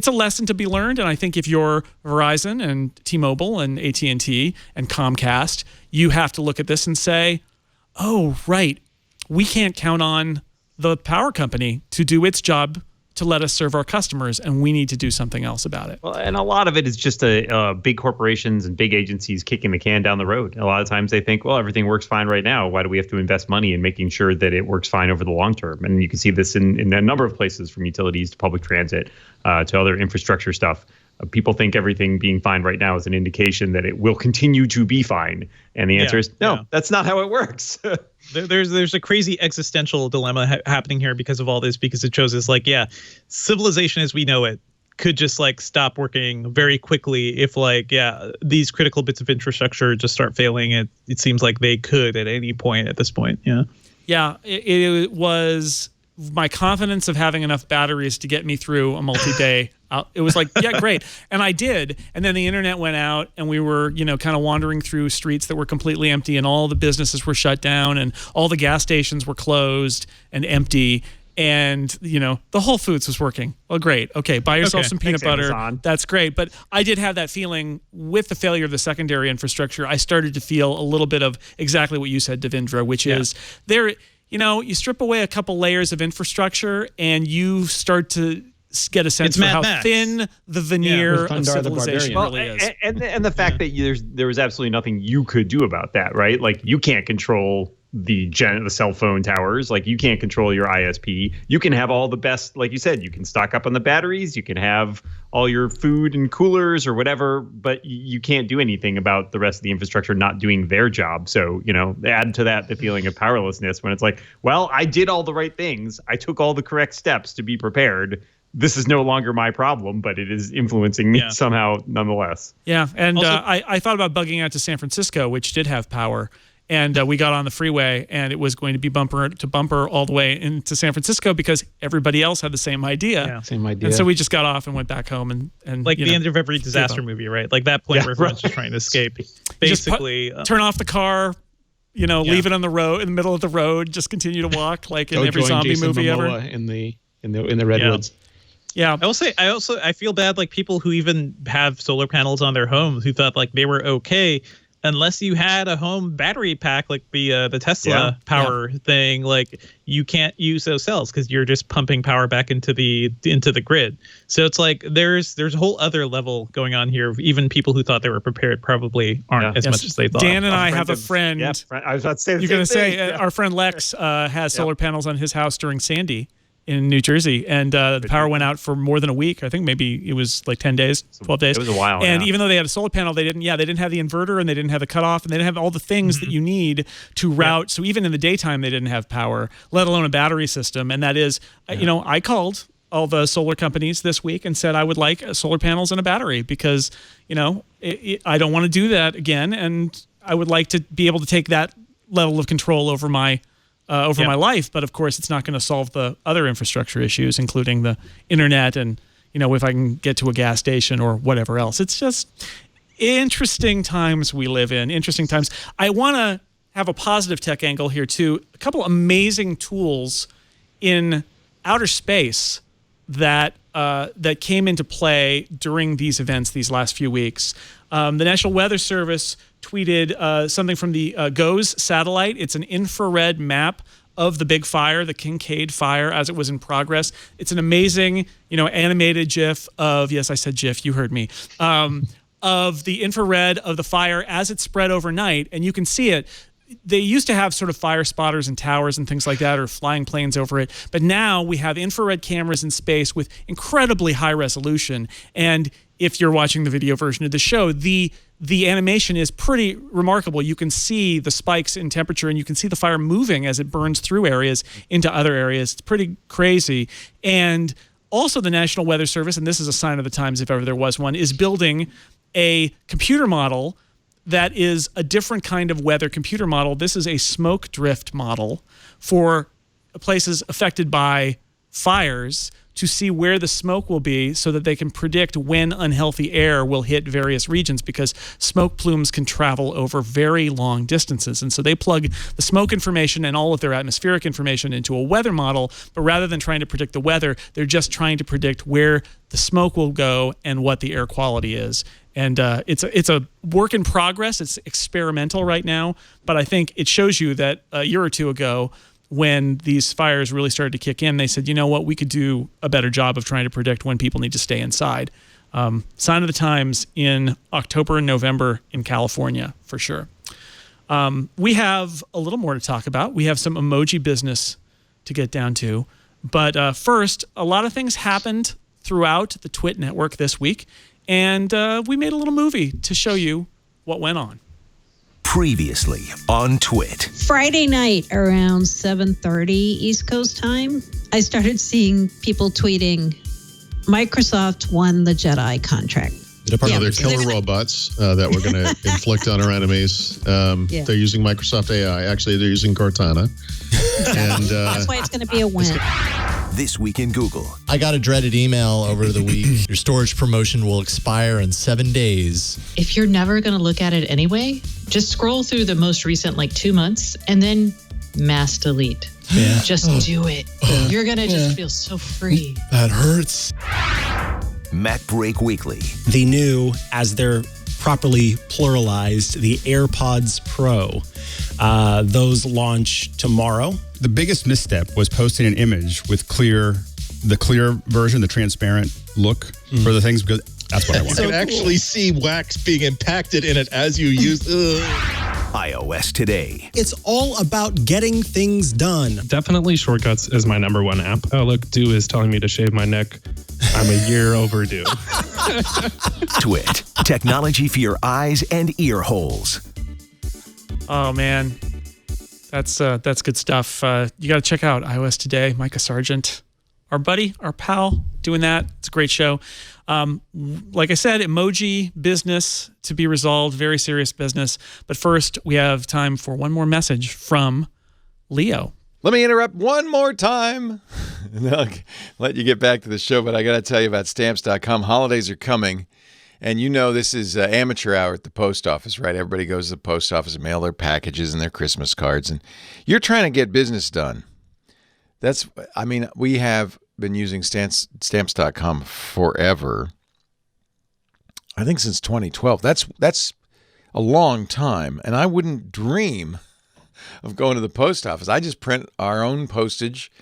a lesson to be learned, and I think if you're Verizon and T-Mobile and AT&T and Comcast, you have to look at this and say, oh, right, we can't count on the power company to do its job to let us serve our customers, and we need to do something else about it. Well, and a lot of it is just big corporations and big agencies kicking the can down the road. A lot of times they think, well, everything works fine right now. Why do we have to invest money in making sure that it works fine over the long term? And you can see this in a number of places, from utilities to public transit to other infrastructure stuff. People think everything being fine right now is an indication that it will continue to be fine. And the answer is no, that's not how it works. There's a crazy existential dilemma happening here because of all this, because it shows us, like, civilization as we know it could just like stop working very quickly if these critical bits of infrastructure just start failing. It seems like they could at any point at this point. Yeah, it was my confidence of having enough batteries to get me through a multi-day. It was like, yeah, great. And I did. And then the internet went out and we were, kind of wandering through streets that were completely empty and all the businesses were shut down and all the gas stations were closed and empty. And, the Whole Foods was working. Well, great. Okay, buy yourself some peanut butter. Amazon. That's great. But I did have that feeling with the failure of the secondary infrastructure. I started to feel a little bit of exactly what you said, Devindra, which is there, you strip away a couple layers of infrastructure and you start to get a sense for how thin the veneer of civilization really is. And the fact that there was absolutely nothing you could do about that, right? Like you can't control the cell phone towers. Like you can't control your ISP. You can have all the best, like you said, you can stock up on the batteries. You can have all your food and coolers or whatever, but you can't do anything about the rest of the infrastructure not doing their job. So, add to that the feeling of powerlessness when it's like, well, I did all the right things. I took all the correct steps to be prepared. This is no longer my problem, but it is influencing me somehow nonetheless. Yeah, and also, I thought about bugging out to San Francisco, which did have power. And we got on the freeway, and it was going to be bumper to bumper all the way into San Francisco because everybody else had the same idea. Yeah, same idea. And so we just got off and went back home. And like the end of every disaster movie, right? Like that point where everyone's just trying to escape. Basically, turn off the car, leave it on the road, in the middle of the road, just continue to walk like in every zombie Jason movie Momoa ever. In the redwoods. Yeah. I feel bad like people who even have solar panels on their homes who thought like they were okay. Unless you had a home battery pack like the Tesla power thing, like you can't use those cells because you're just pumping power back into the grid. So it's like there's a whole other level going on here. Even people who thought they were prepared probably aren't as much as they thought. Dan and I have a friend. Yeah, I was about to say you're going to say our friend Lex has solar panels on his house during Sandy in New Jersey, and the power went out for more than a week. I think maybe it was like 10 days, 12 days. It was a while. And even though they had a solar panel, they didn't have the inverter, and they didn't have the cutoff, and they didn't have all the things that you need to route. So even in the daytime, they didn't have power, let alone a battery system. And that is, I called all the solar companies this week and said I would like solar panels and a battery because, I don't want to do that again. And I would like to be able to take that level of control over my my life, but of course it's not going to solve the other infrastructure issues, including the internet and, if I can get to a gas station or whatever else. It's just interesting times we live in, interesting times. I want to have a positive tech angle here too. A couple amazing tools in outer space that came into play during these events these last few weeks. The National Weather Service tweeted something from the GOES satellite. It's an infrared map of the big fire, the Kincaid fire, as it was in progress. It's an amazing, animated GIF of, yes, I said GIF, you heard me, of the infrared of the fire as it spread overnight. And you can see it. They used to have sort of fire spotters and towers and things like that, or flying planes over it. But now we have infrared cameras in space with incredibly high resolution. And if you're watching the video version of the show, the animation is pretty remarkable. You can see the spikes in temperature, and you can see the fire moving as it burns through areas into other areas. It's pretty crazy. And also the National Weather Service, and this is a sign of the times if ever there was one, is building a computer model that is a different kind of weather computer model. This is a smoke drift model for places affected by fires to see where the smoke will be so that they can predict when unhealthy air will hit various regions, because smoke plumes can travel over very long distances. And so they plug the smoke information and all of their atmospheric information into a weather model, but rather than trying to predict the weather, they're just trying to predict where the smoke will go and what the air quality is. And it's a work in progress. It's experimental right now, but I think it shows you that a year or two ago, when these fires really started to kick in, they said, you know what, we could do a better job of trying to predict when people need to stay inside. Sign of the times in October and November in California, for sure. We have a little more to talk about. We have some emoji business to get down to. But first, a lot of things happened throughout the Twit network this week, and we made a little movie to show you what went on. Previously on Twit. Friday night around 7:30 East Coast time, I started seeing people tweeting, Microsoft won the Jedi contract. They're part of their killer robots that we're going to inflict on our enemies. They're using Microsoft AI. Actually, they're using Cortana. And that's why it's going to be a win. This Week in Google. I got a dreaded email over the week. Your storage promotion will expire in 7 days. If you're never going to look at it anyway, just scroll through the most recent 2 months and then mass delete. Yeah. Just do it. You're going to just feel so free. That hurts. Mac Break Weekly. The new, as they're properly pluralized, the AirPods Pro. Those launch tomorrow. The biggest misstep was posting an image with the clear version, the transparent look for the things, because that's what I want. You can actually see wax being impacted in it as you use iOS Today. It's all about getting things done. Definitely Shortcuts is my number one app. Oh, look, Do is telling me to shave my neck. I'm a year overdue. Twit. Technology for your eyes and ear holes. Oh, man. That's good stuff. You got to check out iOS Today. Micah Sargent, our buddy, our pal, doing that. It's a great show. Like I said, emoji business to be resolved, very serious business. But first, we have time for one more message from Leo. Let me interrupt one more time. And then I'll let you get back to the show, but I got to tell you about Stamps.com. Holidays are coming, and you know this is amateur hour at the post office, right? Everybody goes to the post office and mail their packages and their Christmas cards, and you're trying to get business done. We have been using Stamps.com forever. I think since 2012. That's a long time, and I wouldn't dream of going to the post office. I just print our own postage,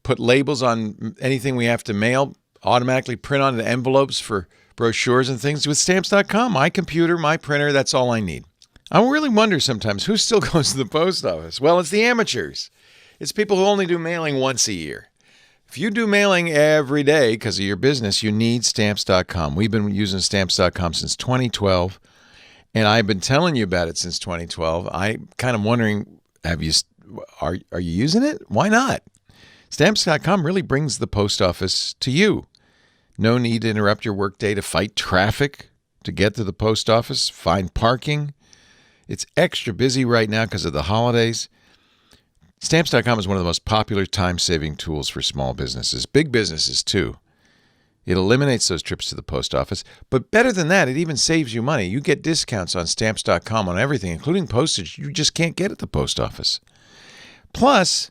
put labels on anything we have to mail, automatically print on the envelopes for brochures and things with Stamps.com. My computer, my printer, that's all I need. I really wonder sometimes who still goes to the post office. Well, it's the amateurs. It's people who only do mailing once a year. If you do mailing every day because of your business, you need Stamps.com. We've been using Stamps.com since 2012, and I've been telling you about it since 2012. I'm kind of wondering, are you using it? Why not? Stamps.com really brings the post office to you. No need to interrupt your workday to fight traffic to get to the post office, find parking. It's extra busy right now because of the holidays. Stamps.com is one of the most popular time-saving tools for small businesses, big businesses too. It eliminates those trips to the post office, but better than that, it even saves you money. You get discounts on Stamps.com on everything, including postage you just can't get at the post office. Plus,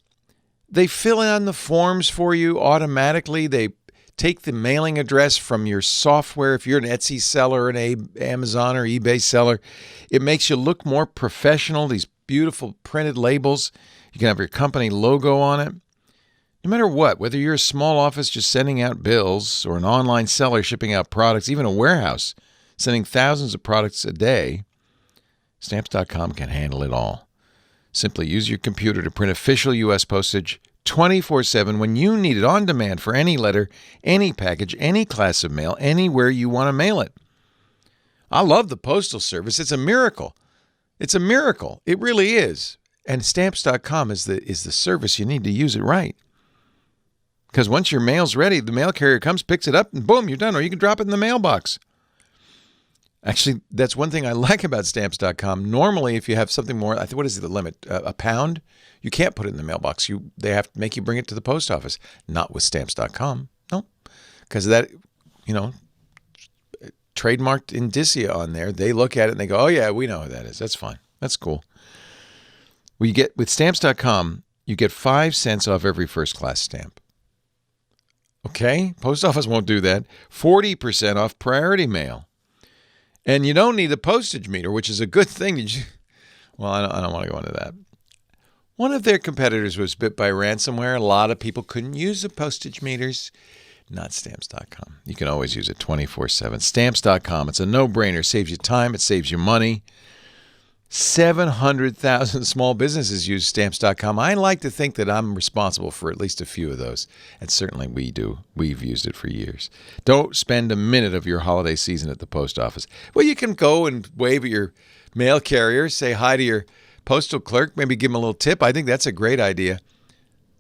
they fill in the forms for you automatically. They take the mailing address from your software. If you're an Etsy seller, an Amazon or eBay seller, it makes you look more professional. These beautiful printed labels. You can have your company logo on it. No matter what, whether you're a small office just sending out bills or an online seller shipping out products, even a warehouse sending thousands of products a day, Stamps.com can handle it all. Simply use your computer to print official U.S. postage 24/7 when you need it on demand for any letter, any package, any class of mail, anywhere you want to mail it. I love the Postal Service. It's a miracle. It's a miracle. It really is. And Stamps.com is the service you need to use it right. Because once your mail's ready, the mail carrier comes, picks it up, and boom, you're done. Or you can drop it in the mailbox. Actually, that's one thing I like about Stamps.com. Normally, if you have something more, I think, what is the limit? A pound? You can't put it in the mailbox. They have to make you bring it to the post office. Not with Stamps.com. No. Because of that, trademarked indicia on there. They look at it and they go, oh, yeah, we know who that is. That's fine. That's cool. With Stamps.com, you get 5 cents off every first-class stamp. Okay? Post office won't do that. 40% off priority mail. And you don't need a postage meter, which is a good thing. Well, I don't want to go into that. One of their competitors was bit by ransomware. A lot of people couldn't use the postage meters. Not Stamps.com. You can always use it 24/7. Stamps.com. It's a no-brainer. Saves you time. It saves you money. 700,000 small businesses use Stamps.com. I like to think that I'm responsible for at least a few of those. And certainly we do. We've used it for years. Don't spend a minute of your holiday season at the post office. Well, you can go and wave at your mail carrier, say hi to your postal clerk, maybe give him a little tip. I think that's a great idea.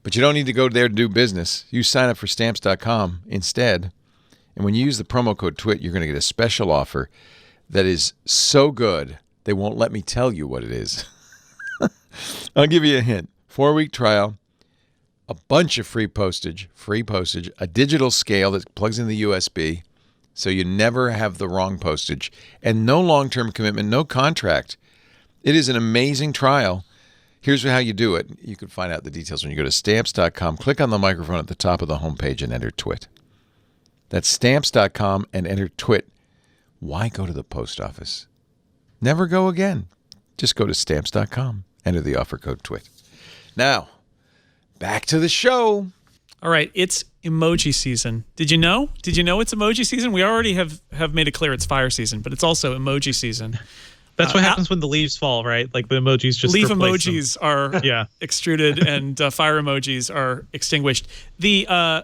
But you don't need to go there to do business. You sign up for Stamps.com instead. And when you use the promo code TWIT, you're going to get a special offer that is so good, they won't let me tell you what it is. I'll give you a hint. 4-week trial, a bunch of free postage, a digital scale that plugs in the USB, so you never have the wrong postage, and no long-term commitment, no contract. It is an amazing trial. Here's how you do it. You can find out the details when you go to Stamps.com. Click on the microphone at the top of the homepage and enter TWIT. That's Stamps.com and enter TWIT. Why go to the post office? Never go again. Just go to Stamps.com. Enter the offer code TWIT. Now, back to the show. All right, it's emoji season. Did you know? Did you know it's emoji season? We already have made it clear it's fire season, but it's also emoji season. That's what happens when the leaves fall, right? Like the emojis just leaf replace emojis them. are extruded and fire emojis are extinguished. The iOS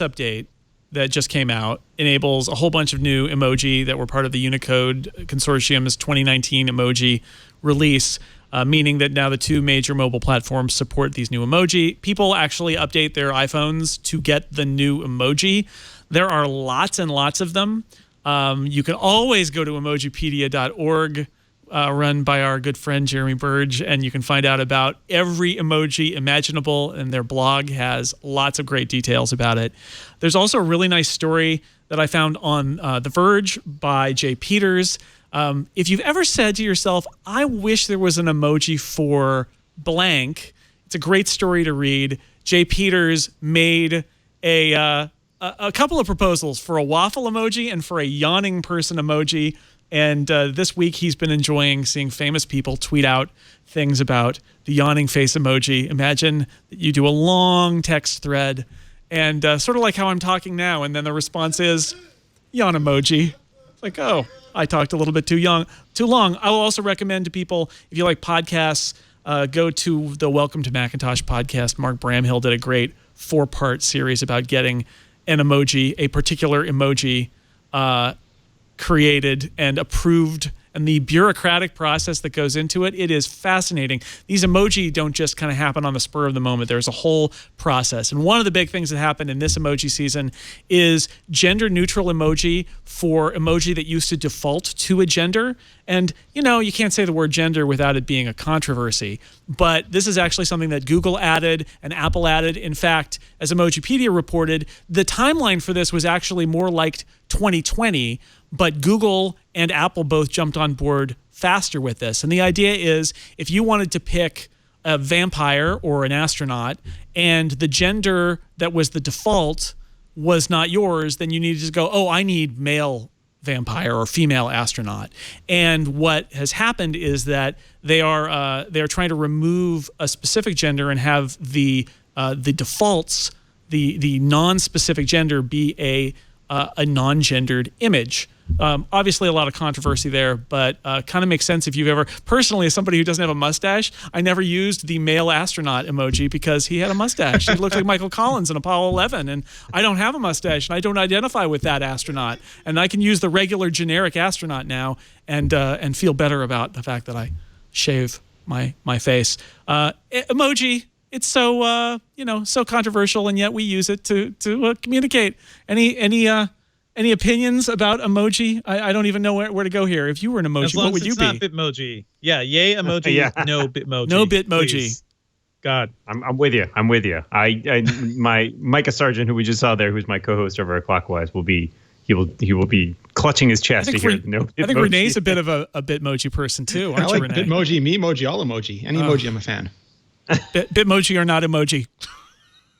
update that just came out enables a whole bunch of new emoji that were part of the Unicode Consortium's 2019 emoji release, meaning that now the two major mobile platforms support these new emoji. People actually update their iPhones to get the new emoji. There are lots and lots of them. You can always go to emojipedia.org, run by our good friend Jeremy Burge, and you can find out about every emoji imaginable, and their blog has lots of great details about it. There's also a really nice story that I found on The Verge by Jay Peters. If you've ever said to yourself, I wish there was an emoji for blank, it's a great story to read. Jay Peters made a couple of proposals for a waffle emoji and for a yawning person emoji. And this week he's been enjoying seeing famous people tweet out things about the yawning face emoji. Imagine that you do a long text thread and sort of like how I'm talking now. And then the response is yawn emoji. It's like, oh, I talked a little bit too long. I will also recommend to people, if you like podcasts, go to the Welcome to Macintosh podcast. Mark Bramhill did a great 4-part series about getting an emoji, a particular emoji, created and approved, and the bureaucratic process that goes into it. It is fascinating. These emoji don't just kind of happen on the spur of the moment. There's a whole process. And one of the big things that happened in this emoji season is gender neutral emoji for emoji that used to default to a gender. And, you know, you can't say the word gender without it being a controversy. But this is actually something that Google added and Apple added. In fact, as Emojipedia reported, the timeline for this was actually more like 2020, but Google and Apple both jumped on board faster with this. And the idea is if you wanted to pick a vampire or an astronaut and the gender that was the default was not yours, then you needed to go, oh, I need male vampire or female astronaut. And what has happened is that they are trying to remove a specific gender and have the defaults, the non-specific gender be a non-gendered image. Obviously, a lot of controversy there, but kind of makes sense if you've ever... Personally, as somebody who doesn't have a mustache, I never used the male astronaut emoji because he had a mustache. He looked like Michael Collins in Apollo 11, and I don't have a mustache, and I don't identify with that astronaut. And I can use the regular generic astronaut now and feel better about the fact that I shave my face. Emoji... It's so so controversial, and yet we use it to communicate. Any opinions about emoji? I don't even know where to go here. If you were an emoji, what would you be? Not Bitmoji. Yeah, yay emoji. Yeah. No Bitmoji. No Bitmoji. Please. God, I'm with you. I'm with you. My Micah Sargent, who we just saw there, who's my co-host over at Clockwise, he will be clutching his chest to hear no Bitmoji. I think Renee's a bit of a Bitmoji person too. I like Renee? Bitmoji, Memoji, all emoji. Any emoji, I'm a fan. Bitmoji or not emoji.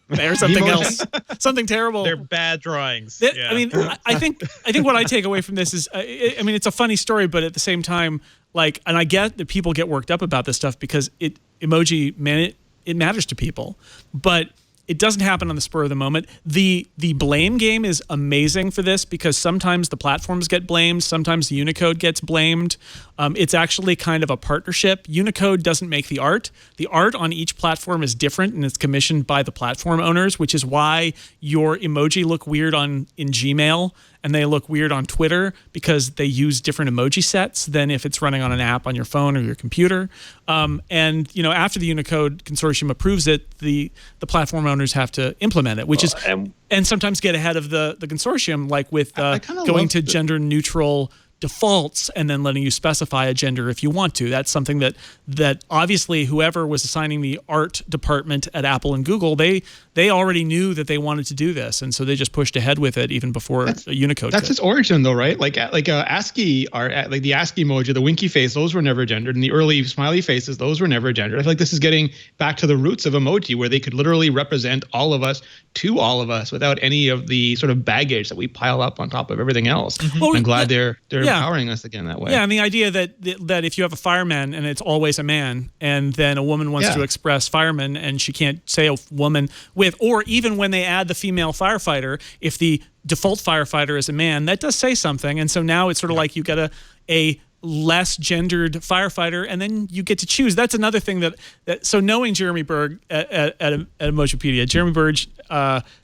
There's something else. Something terrible. They're bad drawings. I mean, I think what I take away from this is, it's a funny story, but at the same time, and I get that people get worked up about this stuff because it matters to people, but it doesn't happen on the spur of the moment. The blame game is amazing for this because sometimes the platforms get blamed, sometimes the Unicode gets blamed. It's actually kind of a partnership. Unicode doesn't make the art. The art on each platform is different, and it's commissioned by the platform owners, which is why your emoji look weird in Gmail and they look weird on Twitter because they use different emoji sets than if it's running on an app on your phone or your computer. And after the Unicode Consortium approves it, the platform owners owners have to implement it, which is and sometimes get ahead of the consortium, like with going to gender neutral defaults and then letting you specify a gender if you want to. That's something that obviously whoever was assigning the art department at Apple and Google, they already knew that they wanted to do this, and so they just pushed ahead with it even before Unicode. That's its origin, though, right? Like ASCII art, like the ASCII emoji, the winky face, those were never gendered, and the early smiley faces, those were never gendered. I feel like this is getting back to the roots of emoji, where they could literally represent all of us to all of us without any of the sort of baggage that we pile up on top of everything else. Well, I'm glad they're empowering us again that way. Yeah, and the idea that if you have a fireman and it's always a man, and then a woman wants to express fireman and she can't say a woman with, or even when they add the female firefighter, if the default firefighter is a man, that does say something. And so now it's sort of like you get a less gendered firefighter, and then you get to choose. That's another thing that so knowing Jeremy Berg at Emojipedia, Jeremy Berg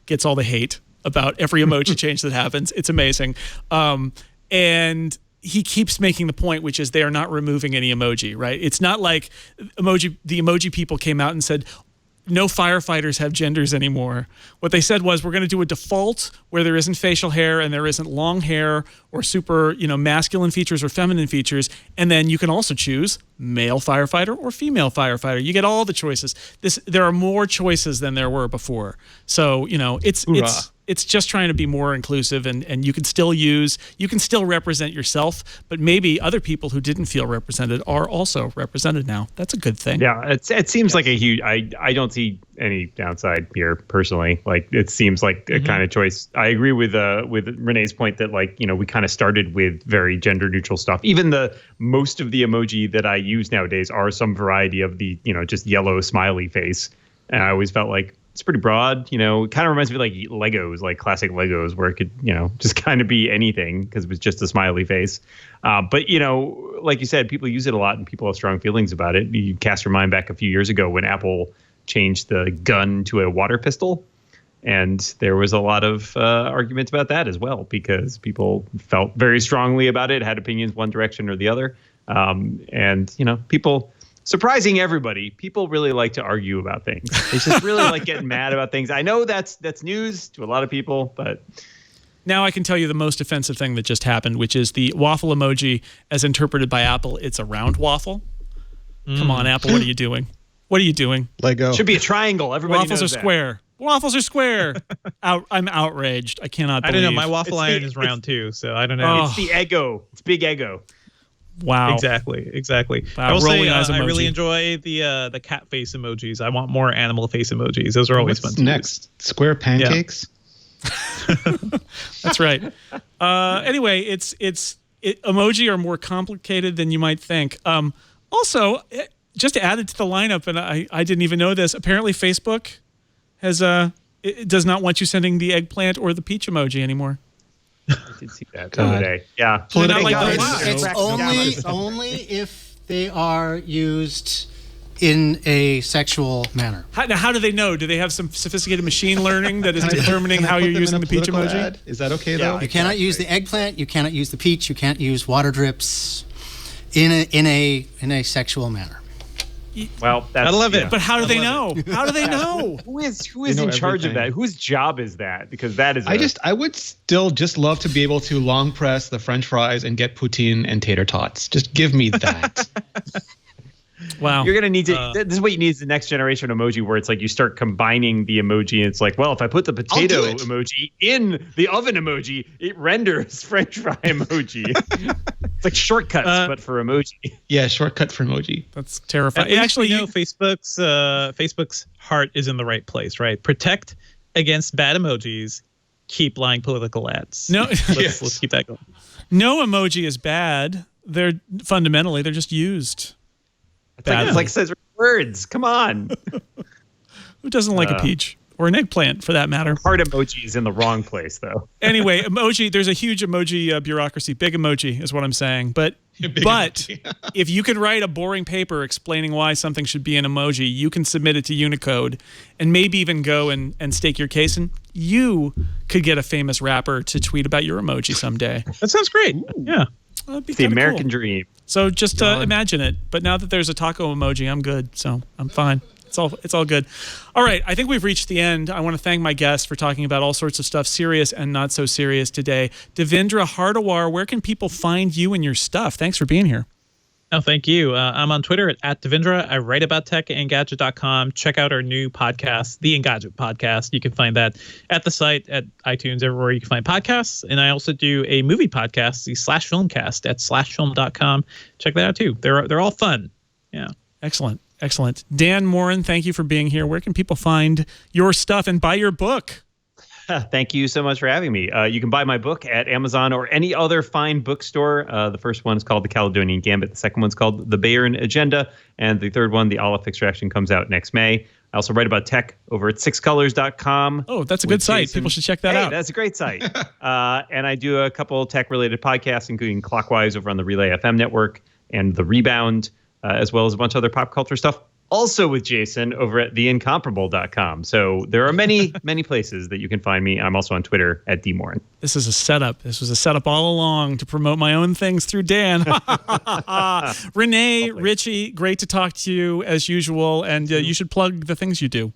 gets all the hate about every emoji change that happens. It's amazing. And he keeps making the point, which is they are not removing any emoji, right? It's not like the emoji people came out and said, no firefighters have genders anymore. What they said was, we're going to do a default where there isn't facial hair and there isn't long hair or super, masculine features or feminine features. And then you can also choose male firefighter or female firefighter. You get all the choices. There are more choices than there were before. So, it's just trying to be more inclusive, and you can still represent yourself, but maybe other people who didn't feel represented are also represented now. That's a good thing. Yeah, it seems like a huge. I don't see any downside here personally. Like, it seems like a kind of choice. I agree with Renee's point that, like, we kind of started with very gender neutral stuff. Even most of the emoji that I use nowadays are some variety of the just yellow smiley face, and I always felt like it's pretty broad. It kind of reminds me of like Legos, like classic Legos, where it could just kind of be anything because it was just a smiley face. But like you said, people use it a lot and people have strong feelings about it. You cast your mind back a few years ago when Apple changed the gun to a water pistol, and there was a lot of arguments about that as well, because people felt very strongly about it, had opinions one direction or the other. And people, surprising everybody, people really like to argue about things. They just really like getting mad about things. I know that's news to a lot of people, but now I can tell you the most offensive thing that just happened, which is the waffle emoji as interpreted by Apple. It's a round waffle. Come on, Apple, what are you doing? What are you doing? Lego. Should be a triangle. Everybody Waffles knows are square. Waffles are square. I'm outraged. I cannot believe. I don't know. My waffle iron is round too, so I don't know. It's the ego. It's big ego. Wow. Exactly. Wow. I will say I really enjoy the cat face emojis. I want more animal face emojis. Those are always fun. Next, square pancakes. Yeah. That's right. Anyway, emoji are more complicated than you might think. Also, just to add it to the lineup, and I didn't even know this. Apparently, Facebook has it does not want you sending the eggplant or the peach emoji anymore. I did see that the other day. Yeah. It's only if they are used in a sexual manner. How do they know? Do they have some sophisticated machine learning that is determining how you're using the peach emoji? Ad? Is that okay, though? You cannot use the eggplant. You cannot use the peach. You can't use water drips in a sexual manner. Well, I love it. But how do they know? How do they know? Who is in charge of that? Whose job is that? Because that is. I would still just love to be able to long press the French fries and get poutine and tater tots. Just give me that. Wow. You're going to need to, this is what you need, is the next generation emoji, where it's like you start combining the emoji and it's like, well, if I put the potato emoji in the oven emoji, it renders French fry emoji. It's like shortcuts, but for emoji. Yeah, shortcut for emoji. That's terrifying. Actually, Facebook's heart is in the right place, right? Protect against bad emojis. Keep lying political ads. No, let's keep that going. No emoji is bad. They're just used. It's like it says words. Come on. Who doesn't like a peach or an eggplant, for that matter? Heart emoji is in the wrong place, though. Anyway, emoji. There's a huge emoji bureaucracy. Big emoji is what I'm saying. But if you could write a boring paper explaining why something should be an emoji, you can submit it to Unicode, and maybe even go and stake your case, and you could get a famous rapper to tweet about your emoji someday. That sounds great. Ooh. Yeah. It's the American dream. So just imagine it. But now that there's a taco emoji, I'm good. So I'm fine. It's all good. All right, I think we've reached the end. I want to thank my guests for talking about all sorts of stuff, serious and not so serious today. Devendra Hardawar, where can people find you and your stuff? Thanks for being here. Oh, thank you. I'm on Twitter at Devendra. I write about techengadget.com. Check out our new podcast, the Engadget Podcast. You can find that at the site, at iTunes, everywhere you can find podcasts. And I also do a movie podcast, the Slash Filmcast at slashfilm.com. Check that out too. They're all fun. Yeah. Excellent. Dan Morin, thank you for being here. Where can people find your stuff and buy your book? Thank you so much for having me. You can buy my book at Amazon or any other fine bookstore. The first one is called The Caledonian Gambit. The second one's called The Bayern Agenda. And the third one, The Olive Extraction, comes out next May. I also write about tech over at sixcolors.com. Oh, that's a good site. Jason. People should check that out. That's a great site. And I do a couple tech-related podcasts, including Clockwise over on the Relay FM network and The Rebound, as well as a bunch of other pop culture stuff. Also with Jason over at theincomparable.com. So there are many, many places that you can find me. I'm also on Twitter at dmorin. This is a setup. This was a setup all along to promote my own things through Dan. Renee, Richie, great to talk to you as usual. And you should plug the things you do.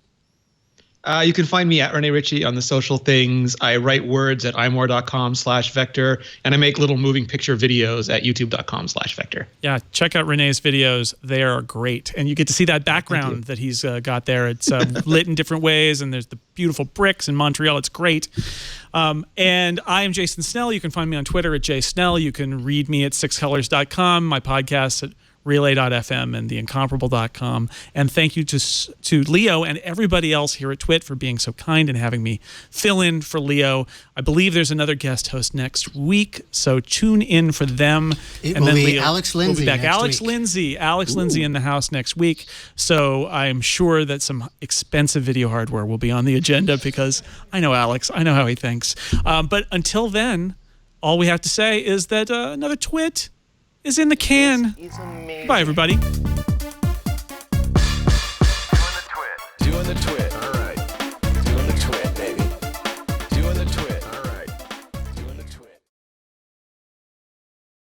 You can find me at Renee Ritchie on the social things. I write words at imore.com/vector, and I make little moving picture videos at youtube.com/vector. Yeah, check out Renee's videos. They are great. And you get to see that background that he's got there. It's lit in different ways, and there's the beautiful bricks in Montreal. It's great. And I am Jason Snell. You can find me on Twitter at jsnell. You can read me at sixcolors.com, my podcast at relay.fm and theincomparable.com. And thank you to Leo and everybody else here at Twit for being so kind and having me fill in for Leo. I believe there's another guest host next week, so tune in for them. It will be Alex Lindsay. We'll be back. Alex Lindsay in the house next week. So I'm sure that some expensive video hardware will be on the agenda because I know Alex. I know how he thinks. But until then, all we have to say is that another Twit is in the can. Bye, everybody.